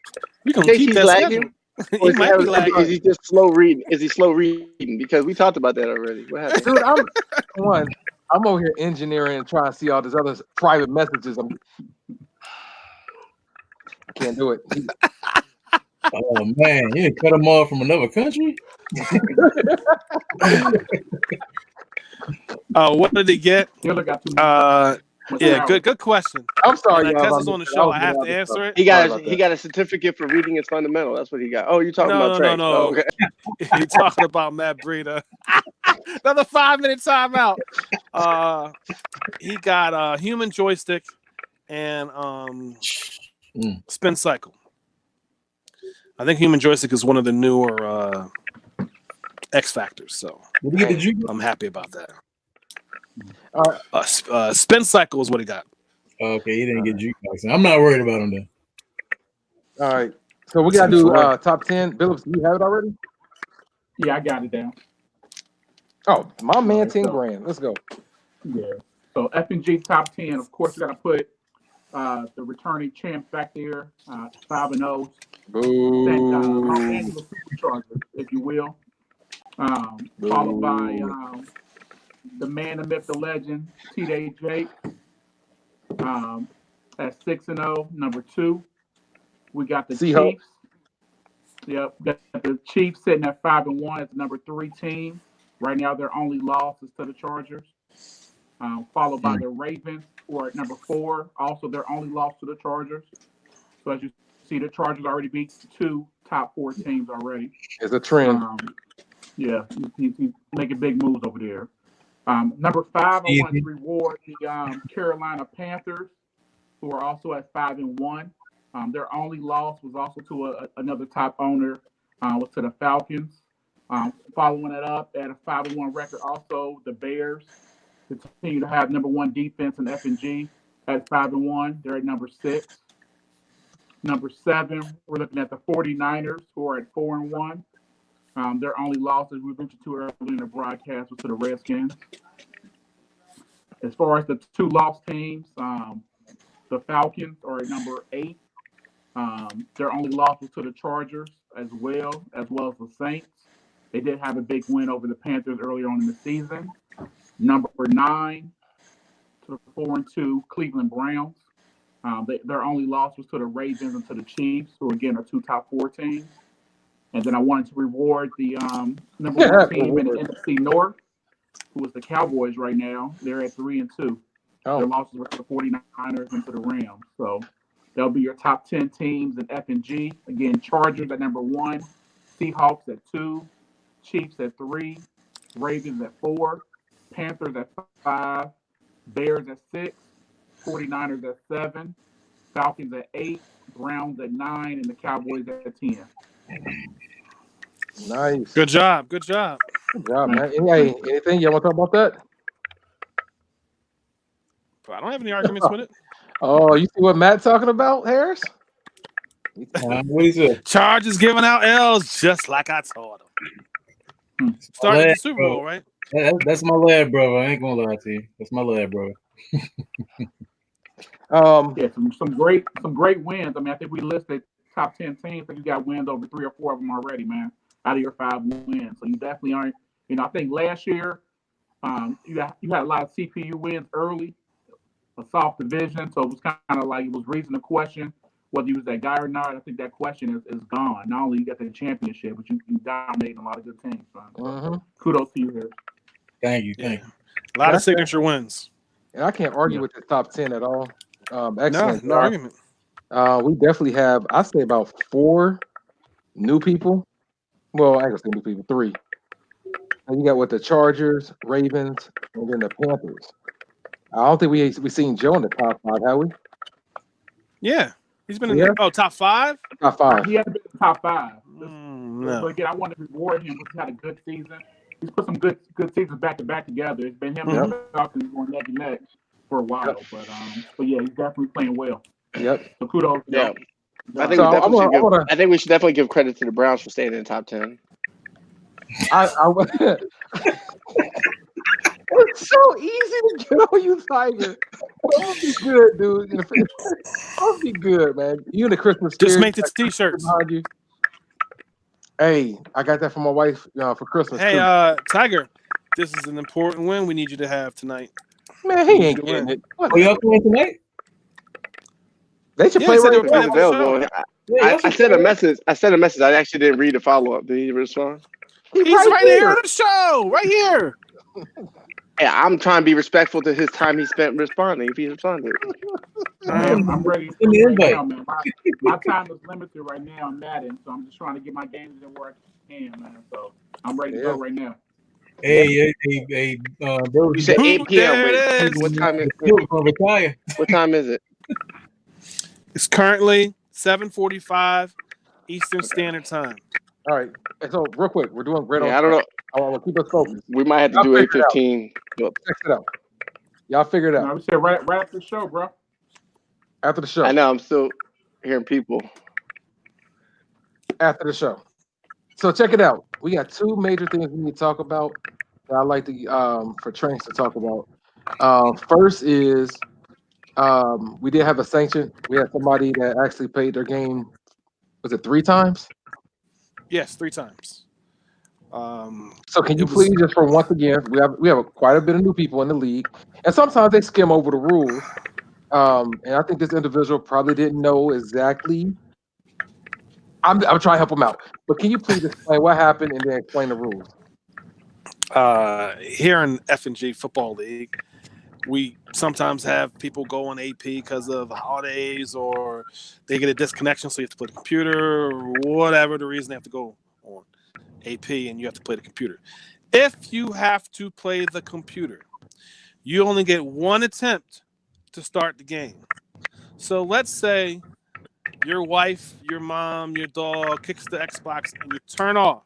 Speaker 6: In
Speaker 4: gonna
Speaker 6: case
Speaker 4: keep
Speaker 6: he's
Speaker 4: that
Speaker 6: lagging,
Speaker 4: schedule.
Speaker 6: or
Speaker 4: He might be
Speaker 6: is
Speaker 4: lagging.
Speaker 6: he just slow reading? Is he slow reading? Because we talked about that already. What happened?
Speaker 2: Dude, I'm over here engineering and trying to see all these other private messages. I can't do it.
Speaker 3: Oh man, you didn't cut him off from another country?
Speaker 4: What did he get?
Speaker 5: Taylor got too much
Speaker 4: Yeah,
Speaker 5: power.
Speaker 4: good question.
Speaker 2: I'm sorry,
Speaker 4: And
Speaker 2: y'all.
Speaker 4: because it's on the show, I have to
Speaker 2: getting out of
Speaker 4: answer it.
Speaker 6: He
Speaker 2: Sorry
Speaker 6: got
Speaker 2: about
Speaker 6: he
Speaker 2: that.
Speaker 6: got a certificate for reading is fundamental. That's what he got. Oh, you're talking about
Speaker 4: No.
Speaker 6: Trey. Oh, okay.
Speaker 4: He talking about Matt Breida. Another 5-minute timeout. He got a human joystick and spin cycle. I think human joystick is one of the newer X factors, so I'm happy about that.
Speaker 2: All right.
Speaker 4: Spin cycle is what he got.
Speaker 3: Okay, he didn't get jukebox. I'm not worried about him then.
Speaker 2: All right. So we gotta do top 10. Billups, do you have it already?
Speaker 5: Yeah, I got it down.
Speaker 2: Oh, my man,
Speaker 5: Right,
Speaker 2: 10
Speaker 5: so-
Speaker 2: grand. Let's go.
Speaker 5: Yeah. So FNG top 10. Of course, we got to put the returning champs back there, 5-0.
Speaker 2: Boo.
Speaker 5: Los Angeles Superchargers, if you will. Followed by the man, the myth, the legend, T.J. Jake. At 6-0, number 2. We got the
Speaker 2: Seahawks.
Speaker 5: Chiefs. Yep, got the Chiefs sitting at 5-1 as the number 3 team. Right now, their only loss is to the Chargers. Followed by the Ravens, who are at number 4. Also, their only loss to the Chargers. So as you see, the Chargers already beat 2 top 4 teams already.
Speaker 2: It's a trend.
Speaker 5: Yeah, he's making big moves over there. Number 5, I want to reward the Carolina Panthers, who are also at 5-1. Their only loss was also to another top owner, was to the Falcons. Following it up at a 5-1 record, also the Bears continue to have number 1 defense in FNG at 5-1. They're at number 6. Number 7, we're looking at the 49ers, who are at 4-1. Their only loss, as we mentioned too early in the broadcast, was to the Redskins. As far as the 2 lost teams, the Falcons are at number 8. Their only loss was to the Chargers as well as the Saints. They did have a big win over the Panthers earlier on in the season. Number 9 to the 4-2 Cleveland Browns. Their only loss was to the Ravens and to the Chiefs, who again are 2 top 4 teams. And then I wanted to reward the number 1 team in the NFC North, who is the Cowboys right now. They're at 3-2. Their losses were to the 49ers and to the Rams. So that'll be your top 10 teams in F&G. Again, Chargers at number 1, Seahawks at 2, Chiefs at 3, Ravens at 4, Panthers at 5, Bears at 6, 49ers at 7, Falcons at 8, Browns at 9, and the Cowboys at 10.
Speaker 2: Nice.
Speaker 4: Good job.
Speaker 2: Good job, man. Hey, anything you want to talk about that?
Speaker 4: But I don't have any arguments with it.
Speaker 2: Oh, you see what Matt's talking about, Harris?
Speaker 3: What is it?
Speaker 4: Chargers giving out L's just like I told them. Starting the Super Bowl, right?
Speaker 3: That's my lad, brother. I ain't gonna lie to you. That's my lad, brother.
Speaker 5: Yeah, some great wins. I mean, I think we listed top 10 teams, and you got wins over 3 or 4 of them already, man. Out of your 5 wins, so you definitely aren't. You know, I think last year, you had a lot of CPU wins early, a soft division, so it was kind of like it was reason to question whether you was that guy or not. I think that question is gone. Not only you got the championship, but you dominated a lot of good teams, man. So, kudos to you, Harris.
Speaker 3: Thank you.
Speaker 4: A lot of signature wins.
Speaker 2: And I can't argue with the top 10 at all. Excellent.
Speaker 4: No argument.
Speaker 2: We definitely have, I say, about 4 new people. Well, I ain't gonna say new people, 3. And you got with the Chargers, Ravens, and then the Panthers. I don't think we seen Joe in the top 5, have we?
Speaker 4: Yeah, he's been in the top 5.
Speaker 2: Top 5.
Speaker 5: He hasn't been in the top 5.
Speaker 4: No.
Speaker 5: But again, I want to reward him because he had a good season. He's put some good seasons back to back together. It's been him and Falcons going neck and neck for a while. But yeah, he's definitely playing well.
Speaker 2: Yep.
Speaker 5: So kudos.
Speaker 6: Yeah. I think we should definitely give credit to the Browns for staying in the top 10.
Speaker 2: It's so easy to get on you, Tiger. That'll be good, dude. That'll be good, man. You in the Christmas spirit.
Speaker 4: Just make the t-shirts.
Speaker 2: Hey, I got that from my wife for Christmas.
Speaker 4: Hey, Tiger, this is an important win we need you to have tonight.
Speaker 2: Man, he ain't getting it.
Speaker 3: Are y'all playing tonight?
Speaker 2: They should play right now.
Speaker 6: Available. I sent a message. I actually didn't read the follow-up. Did he respond?
Speaker 4: He's right here on the show. Right here.
Speaker 6: Yeah, I'm trying to be respectful to his time he spent responding. If he responded,
Speaker 5: I'm ready right now, man. My time is limited right now on Madden, so I'm just trying to get my games in where I can, man. So I'm ready to go right now.
Speaker 3: Hey,
Speaker 6: you said 8 p.m. What time is it? What time is it?
Speaker 4: It's currently 7:45 Eastern Standard Time.
Speaker 2: All right. So real quick, we're doing great.
Speaker 6: I don't know.
Speaker 2: I want to keep us focused.
Speaker 6: We might have to do 8:15.
Speaker 2: Check it out. Y'all figure it out.
Speaker 5: I would say right after the show, bro.
Speaker 2: After the show.
Speaker 6: I know. I'm still hearing people.
Speaker 2: After the show. So check it out. We got 2 major things we need to talk about that I'd like to for Trains to talk about. First is we did have a sanction. We had somebody that actually played their game. Was it 3 times?
Speaker 4: Yes, 3 times.
Speaker 2: So can you please just for once again, we have quite a bit of new people in the league, and sometimes they skim over the rules. And I think this individual probably didn't know exactly. I'm trying to help him out, but can you please explain what happened and then explain the rules?
Speaker 4: Here in FNG Football League, we sometimes have people go on AP because of holidays or they get a disconnection, so you have to play the computer or whatever the reason they have to go on AP and you have to play the computer. If you have to play the computer, you only get 1 attempt to start the game. So let's say your wife, your mom, your dog kicks the Xbox and you turn off.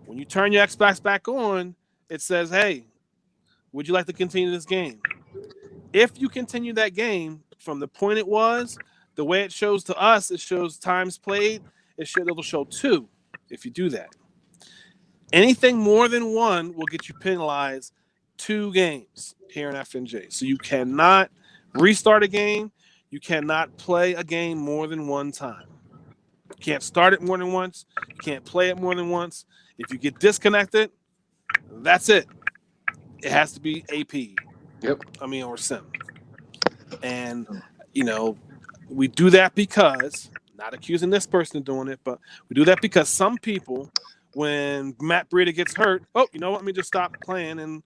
Speaker 4: When you turn your Xbox back on, it says, hey, would you like to continue this game? If you continue that game from the point it was, the way it shows to us, it shows times played. It'll show 2 if you do that. Anything more than 1 will get you penalized 2 games here in FNJ. So you cannot restart a game. You cannot play a game more than 1 time. You can't start it more than once. You can't play it more than once. If you get disconnected, that's it. It has to be AP.
Speaker 2: Yep.
Speaker 4: Or Sim. And, we do that because, not accusing this person of doing it, but we do that because some people, when Matt Breida gets hurt, let me just stop playing and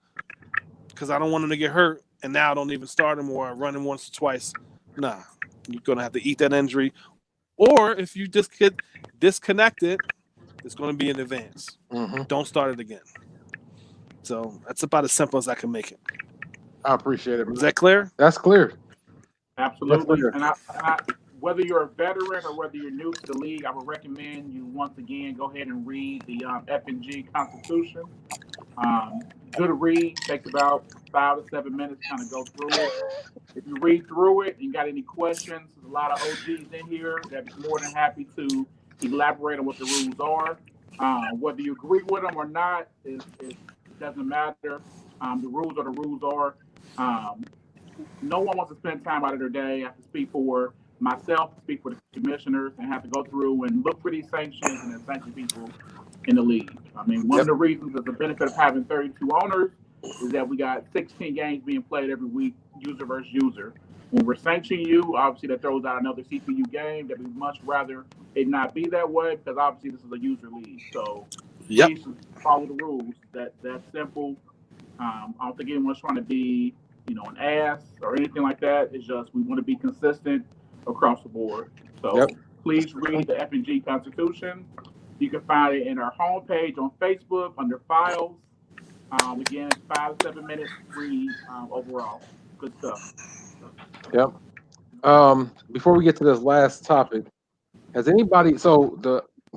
Speaker 4: because I don't want him to get hurt, and now I don't even start him or run him once or twice. Nah, you're going to have to eat that injury. Or if you just get disconnected, it's going to be in advance.
Speaker 2: Mm-hmm.
Speaker 4: Don't start it again. So that's about as simple as I can make it.
Speaker 2: I appreciate it.
Speaker 4: Is that clear?
Speaker 2: That's clear.
Speaker 5: Absolutely. And whether you're a veteran or whether you're new to the league, I would recommend you once again go ahead and read the FNG Constitution. Good read, takes about 5 to 7 minutes, kind of go through it. If you read through it and got any questions, there's a lot of OGs in here that be more than happy to elaborate on what the rules are. Whether you agree with them or not, it doesn't matter. The rules are the rules are. No one wants to spend time out of their day. I have to speak for myself, speak for the commissioners, and have to go through and look for these sanctions and then sanction people in the league. I mean, one of the reasons that's the benefit of having 32 owners is that we got 16 games being played every week, user versus user. When we're sanctioning you, obviously that throws out another CPU game that we'd much rather it not be that way because obviously this is a user league. So please follow the rules. That's simple. I don't think anyone's trying to be, an ass or anything like that. It's just we want to be consistent across the board. So please read the FNG Constitution. You can find it in our homepage on Facebook under Files. Again, it's 5 to 7 minutes read overall. Good stuff.
Speaker 2: Yep. Before we get to this last topic, has anybody? So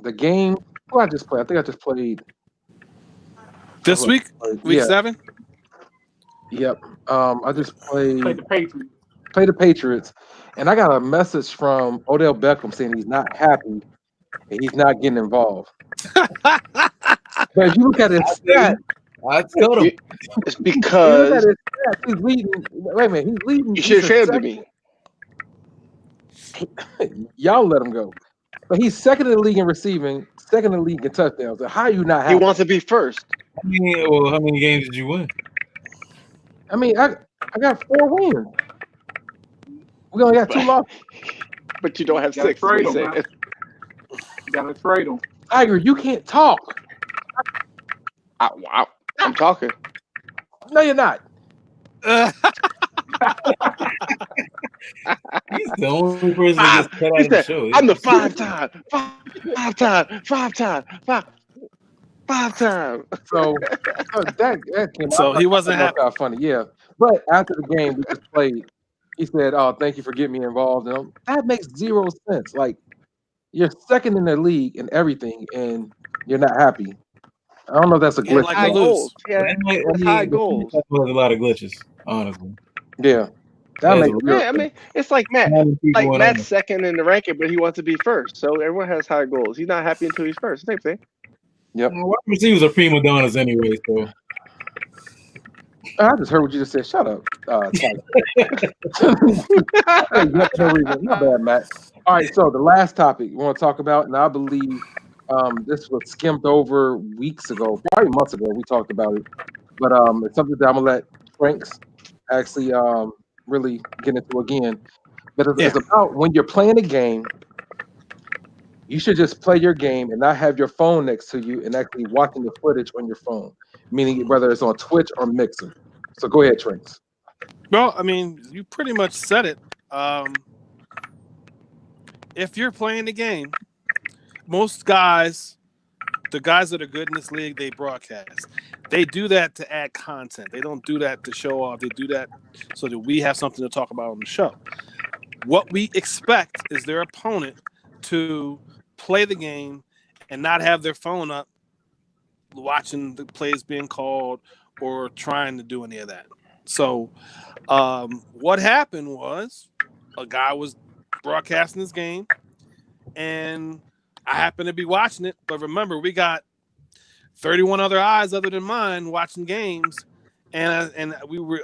Speaker 2: the game. Who I just played? I think I just played
Speaker 4: this week. Week 7.
Speaker 2: Yep. I just played
Speaker 5: the Patriots.
Speaker 2: Play the Patriots, and I got a message from Odell Beckham saying he's not happy and he's not getting involved. But if you look at his stat,
Speaker 6: it's because
Speaker 2: he's leading. Wait a minute, he's leading.
Speaker 6: You should have failed me.
Speaker 2: Y'all let him go. But he's second in the league in receiving, second in the league in touchdowns. So how are you not happy?
Speaker 6: He wants to be first.
Speaker 3: How many games did you win?
Speaker 2: I mean, I got 4 wins. We only got 2 losses.
Speaker 6: But you don't have 6.
Speaker 5: You gotta trade them.
Speaker 2: Tiger, you can't talk.
Speaker 6: I'm talking.
Speaker 2: No, you're not.
Speaker 3: He's the only person that gets cut out of the show.
Speaker 6: I'm the 5-time.
Speaker 2: So that came out.
Speaker 4: So he wasn't happy.
Speaker 2: Funny, yeah. But after the game we just played, he said, "Oh, thank you for getting me involved." And that makes 0 sense. Like, you're second in the league and everything, and you're not happy. I don't know if that's a glitch.
Speaker 6: High goals. Yeah, high goals.
Speaker 3: There's a lot of glitches, honestly.
Speaker 2: Yeah.
Speaker 6: I mean, it's like Matt. Like Matt's second in the ranking, but he wants to be first. So everyone has high goals. He's not happy until he's first. Same thing.
Speaker 2: Yep.
Speaker 3: Wide receivers are prima donnas anyway, so.
Speaker 2: I just heard what you just said. Shut up. Not bad, Matt. All right, so the last topic we want to talk about, and I believe this was skimmed over weeks ago, probably months ago. We talked about it, but it's something that I'm gonna let Franks actually really get into again. But it's about when you're playing a game, you should just play your game and not have your phone next to you and actually watching the footage on your phone, meaning whether it's on Twitch or Mixer. So go ahead, Franks.
Speaker 4: Well, I mean, you pretty much said it. If you're playing the game, most guys, the guys that are good in this league, they broadcast. They do that to add content. They don't do that to show off. They do that so that we have something to talk about on the show. What we expect is their opponent to play the game and not have their phone up watching the plays being called or trying to do any of that. So what happened was a guy was broadcasting this game and I happened to be watching it. But remember, we got 31 other eyes other than mine watching games. And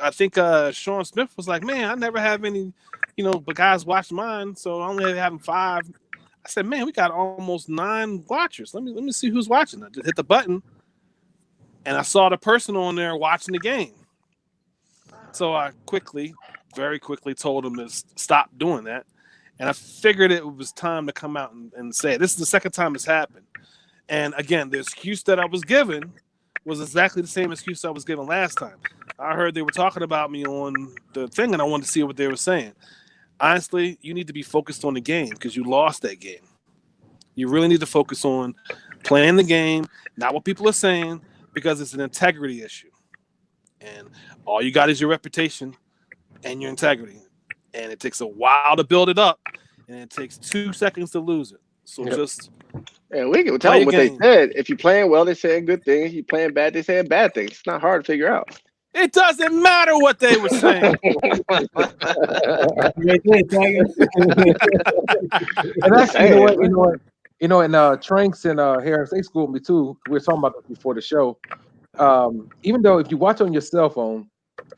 Speaker 4: I think Sean Smith was like, man, I never have any, but guys watch mine. So I only having 5. I said, man, we got almost 9 watchers. Let me see who's watching. I just hit the button and I saw the person on there watching the game. So I very quickly told him to stop doing that. And I figured it was time to come out and say it. This is the second time it's happened. And again, the excuse that I was given was exactly the same excuse I was given last time. I heard they were talking about me on the thing and I wanted to see what they were saying. Honestly, you need to be focused on the game because you lost that game. You really need to focus on playing the game, not what people are saying, because it's an integrity issue. And all you got is your reputation and your integrity. And it takes a while to build it up. and it takes 2 seconds to lose it. So just
Speaker 6: and we can tell
Speaker 4: play
Speaker 6: them
Speaker 4: a
Speaker 6: what they
Speaker 4: game.
Speaker 6: said. If you're playing well, they're saying good things. If you're playing bad, they're saying bad things. It's not hard to figure out.
Speaker 4: It doesn't matter what they were saying.
Speaker 3: Right there, Tiger.
Speaker 2: And actually,
Speaker 6: Hey,
Speaker 2: and Tranks and Harris, they schooled me too. We were talking about this before the show. Even though if you watch on your cell phone,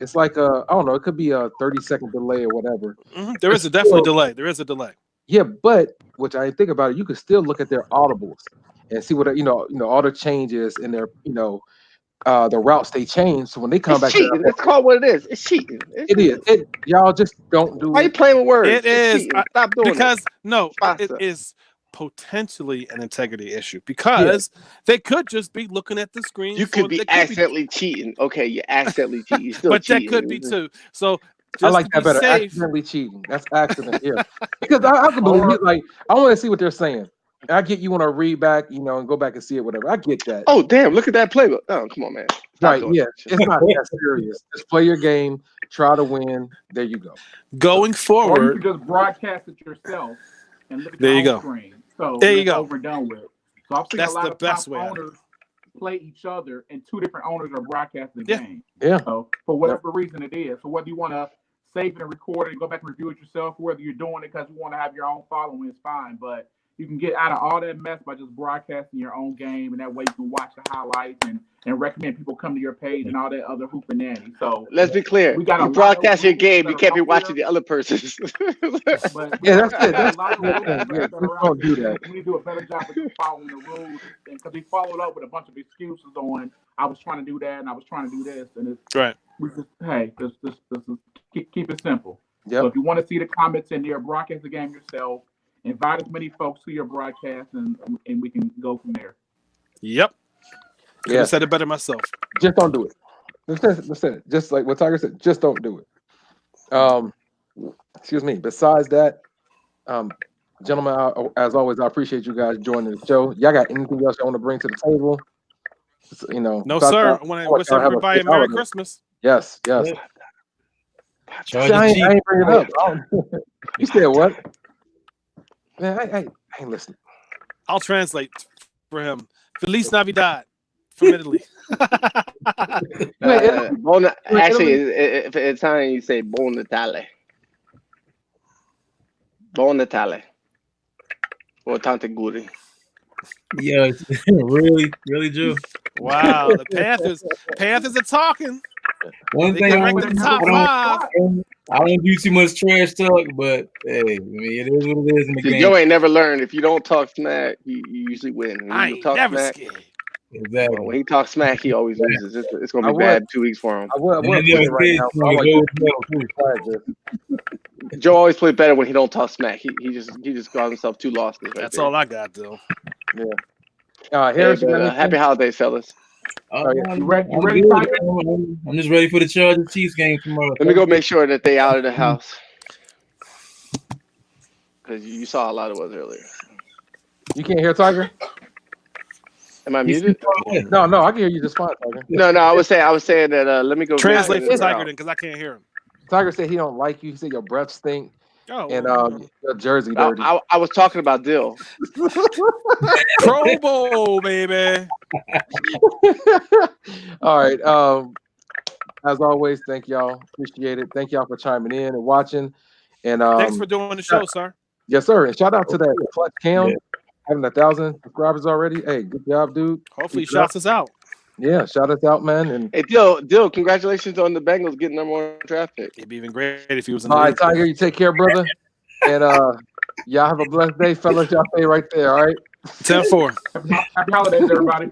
Speaker 2: it's like I don't know, it could be a 30-second delay or whatever.
Speaker 4: There is definitely a delay. There is a delay.
Speaker 2: Yeah, but which I think about it, you could still look at their audibles and see what all the changes in their the routes they change. So when they come
Speaker 6: it's
Speaker 2: back,
Speaker 6: cheating. Let's call it what it is. It's cheating.
Speaker 2: it is. Y'all just don't do
Speaker 6: Why are you
Speaker 2: it.
Speaker 6: playing with words?
Speaker 4: It
Speaker 6: It's
Speaker 4: is
Speaker 6: cheating. Stop doing
Speaker 4: because
Speaker 6: it.
Speaker 4: no, it
Speaker 6: Pasta.
Speaker 4: is potentially an integrity issue because they could just be looking at the screen.
Speaker 6: You could be accidentally cheating. Okay, you accidentally cheat. You're still
Speaker 4: but
Speaker 6: cheating.
Speaker 4: that could be too. So just
Speaker 2: I like
Speaker 4: to
Speaker 2: that
Speaker 4: be
Speaker 2: better.
Speaker 4: safe,
Speaker 2: Accidentally cheating. That's accident. Yeah, because I can believe it. Like I want to see what they're saying. And I get you want to read back, and go back and see it, whatever. I get that.
Speaker 6: Oh damn! Look at that playbook. Oh come on, man. Stop
Speaker 2: Right?
Speaker 6: doing
Speaker 2: Yeah,
Speaker 6: that shit.
Speaker 2: it's not that serious. Just play your game. Try to win. There you go.
Speaker 4: going
Speaker 5: Or you
Speaker 4: forward.
Speaker 5: can just broadcast it yourself and look at
Speaker 4: There
Speaker 5: your
Speaker 4: you
Speaker 5: own
Speaker 4: go.
Speaker 5: screen. So
Speaker 4: There you
Speaker 5: it's
Speaker 4: go.
Speaker 5: over and done with. So I've seen
Speaker 4: That's
Speaker 5: a lot
Speaker 4: the
Speaker 5: of
Speaker 4: best
Speaker 5: top
Speaker 4: way.
Speaker 5: owners play each other, and two different owners are broadcasting the
Speaker 4: Yeah.
Speaker 5: game.
Speaker 2: Yeah.
Speaker 5: So for whatever reason it is, so whether you want to save it and record it and go back and review it yourself, whether you're doing it because you want to have your own following, it's fine. But you can get out of all that mess by just broadcasting your own game, and that way you can watch the highlights and recommend people come to your page and all that other hoopananny. So
Speaker 6: Let's be clear.
Speaker 5: we got a
Speaker 6: You
Speaker 5: lot
Speaker 6: broadcast
Speaker 5: of
Speaker 6: your
Speaker 5: rules
Speaker 6: game.
Speaker 5: that
Speaker 6: You
Speaker 5: are
Speaker 6: can't be
Speaker 5: out
Speaker 6: watching
Speaker 5: there.
Speaker 6: the other person's.
Speaker 5: But
Speaker 2: Yeah, that's it.
Speaker 5: a
Speaker 2: That's
Speaker 5: lot of rules
Speaker 2: yeah.
Speaker 5: that are
Speaker 2: Just
Speaker 5: out
Speaker 2: don't do
Speaker 5: there.
Speaker 2: that.
Speaker 5: We need to do a better job of just following the rules, because we followed up with a bunch of excuses on I was trying to do that and I was trying to do this, and it's
Speaker 4: Right.
Speaker 5: we just this is keep it simple.
Speaker 2: Yep.
Speaker 5: So if you want to see the comments in there, broadcast the game yourself. Invite as many folks to your broadcast, and we can go from there.
Speaker 4: Yep. Could
Speaker 2: Yeah.
Speaker 4: have said it better myself.
Speaker 2: Just don't do it. Listen, just like what Tiger said, just don't do it. Excuse me. Besides that, gentlemen, as always, I appreciate you guys joining the show. Y'all got anything else you want to bring to the table?
Speaker 4: No, sir. I want to wish everybody a Merry Christmas.
Speaker 2: Yes.
Speaker 3: Charge
Speaker 2: See, I ain't bring it up. You said what? Man, I ain't listening.
Speaker 4: I'll translate for him. Feliz Navidad from Italy.
Speaker 6: Actually, if it's Italian, you say Buon Natale. Buon Natale. Or Tante Guri.
Speaker 3: Yeah, really, Joe.
Speaker 4: Wow, the Panthers are talking.
Speaker 3: One
Speaker 4: They
Speaker 3: thing
Speaker 4: can rank the top five.
Speaker 3: I don't do too much trash talk, but hey, I mean, it is what it is in the game.
Speaker 6: Joe ain't never learned. If you don't talk smack, you usually win. When
Speaker 4: I
Speaker 6: you
Speaker 4: ain't
Speaker 6: talk
Speaker 4: never
Speaker 6: smack,
Speaker 4: scared.
Speaker 3: Exactly.
Speaker 6: when he talks smack, he always loses. It's gonna be bad 2 weeks for him.
Speaker 2: I would play it right now. So I like
Speaker 6: Joe always plays better when he don't talk smack. He just got himself 2 losses. Right
Speaker 4: That's
Speaker 6: there.
Speaker 4: all I got, though.
Speaker 2: Yeah. Harris,
Speaker 6: happy holidays, fellas.
Speaker 5: You ready, Tiger?
Speaker 3: I'm just ready for the Chargers Chiefs game tomorrow.
Speaker 6: Let me go make sure that they out of the house, because you saw a lot of us earlier.
Speaker 2: You can't hear Tiger?
Speaker 6: Am I muted?
Speaker 2: No, I can hear you just fine, Tiger.
Speaker 6: No, I was saying that. Let me go
Speaker 4: translate for Tiger then, because I can't hear him.
Speaker 2: Tiger said he don't like you. He said your breath stink.
Speaker 4: Oh,
Speaker 2: and your jersey dirty.
Speaker 6: I was talking about Dill.
Speaker 4: Pro Bowl, baby.
Speaker 2: All right. As always, thank y'all. Appreciate it. Thank y'all for chiming in and watching. And
Speaker 4: thanks for doing the show, sir.
Speaker 2: Yes, sir. And shout out to that Clutch Cam having 1,000 subscribers already. Hey, good job, dude.
Speaker 4: Hopefully, he shouts us out.
Speaker 2: Yeah, shout us out, man. And
Speaker 6: hey, Dill, congratulations on the Bengals getting #1 draft pick.
Speaker 4: It'd be even great if he was in the
Speaker 2: all right,
Speaker 4: league.
Speaker 2: Tiger, you take care, brother. And y'all have a blessed day, fellas. Y'all stay right there, all right?
Speaker 4: 10-4.
Speaker 5: Happy holidays, everybody.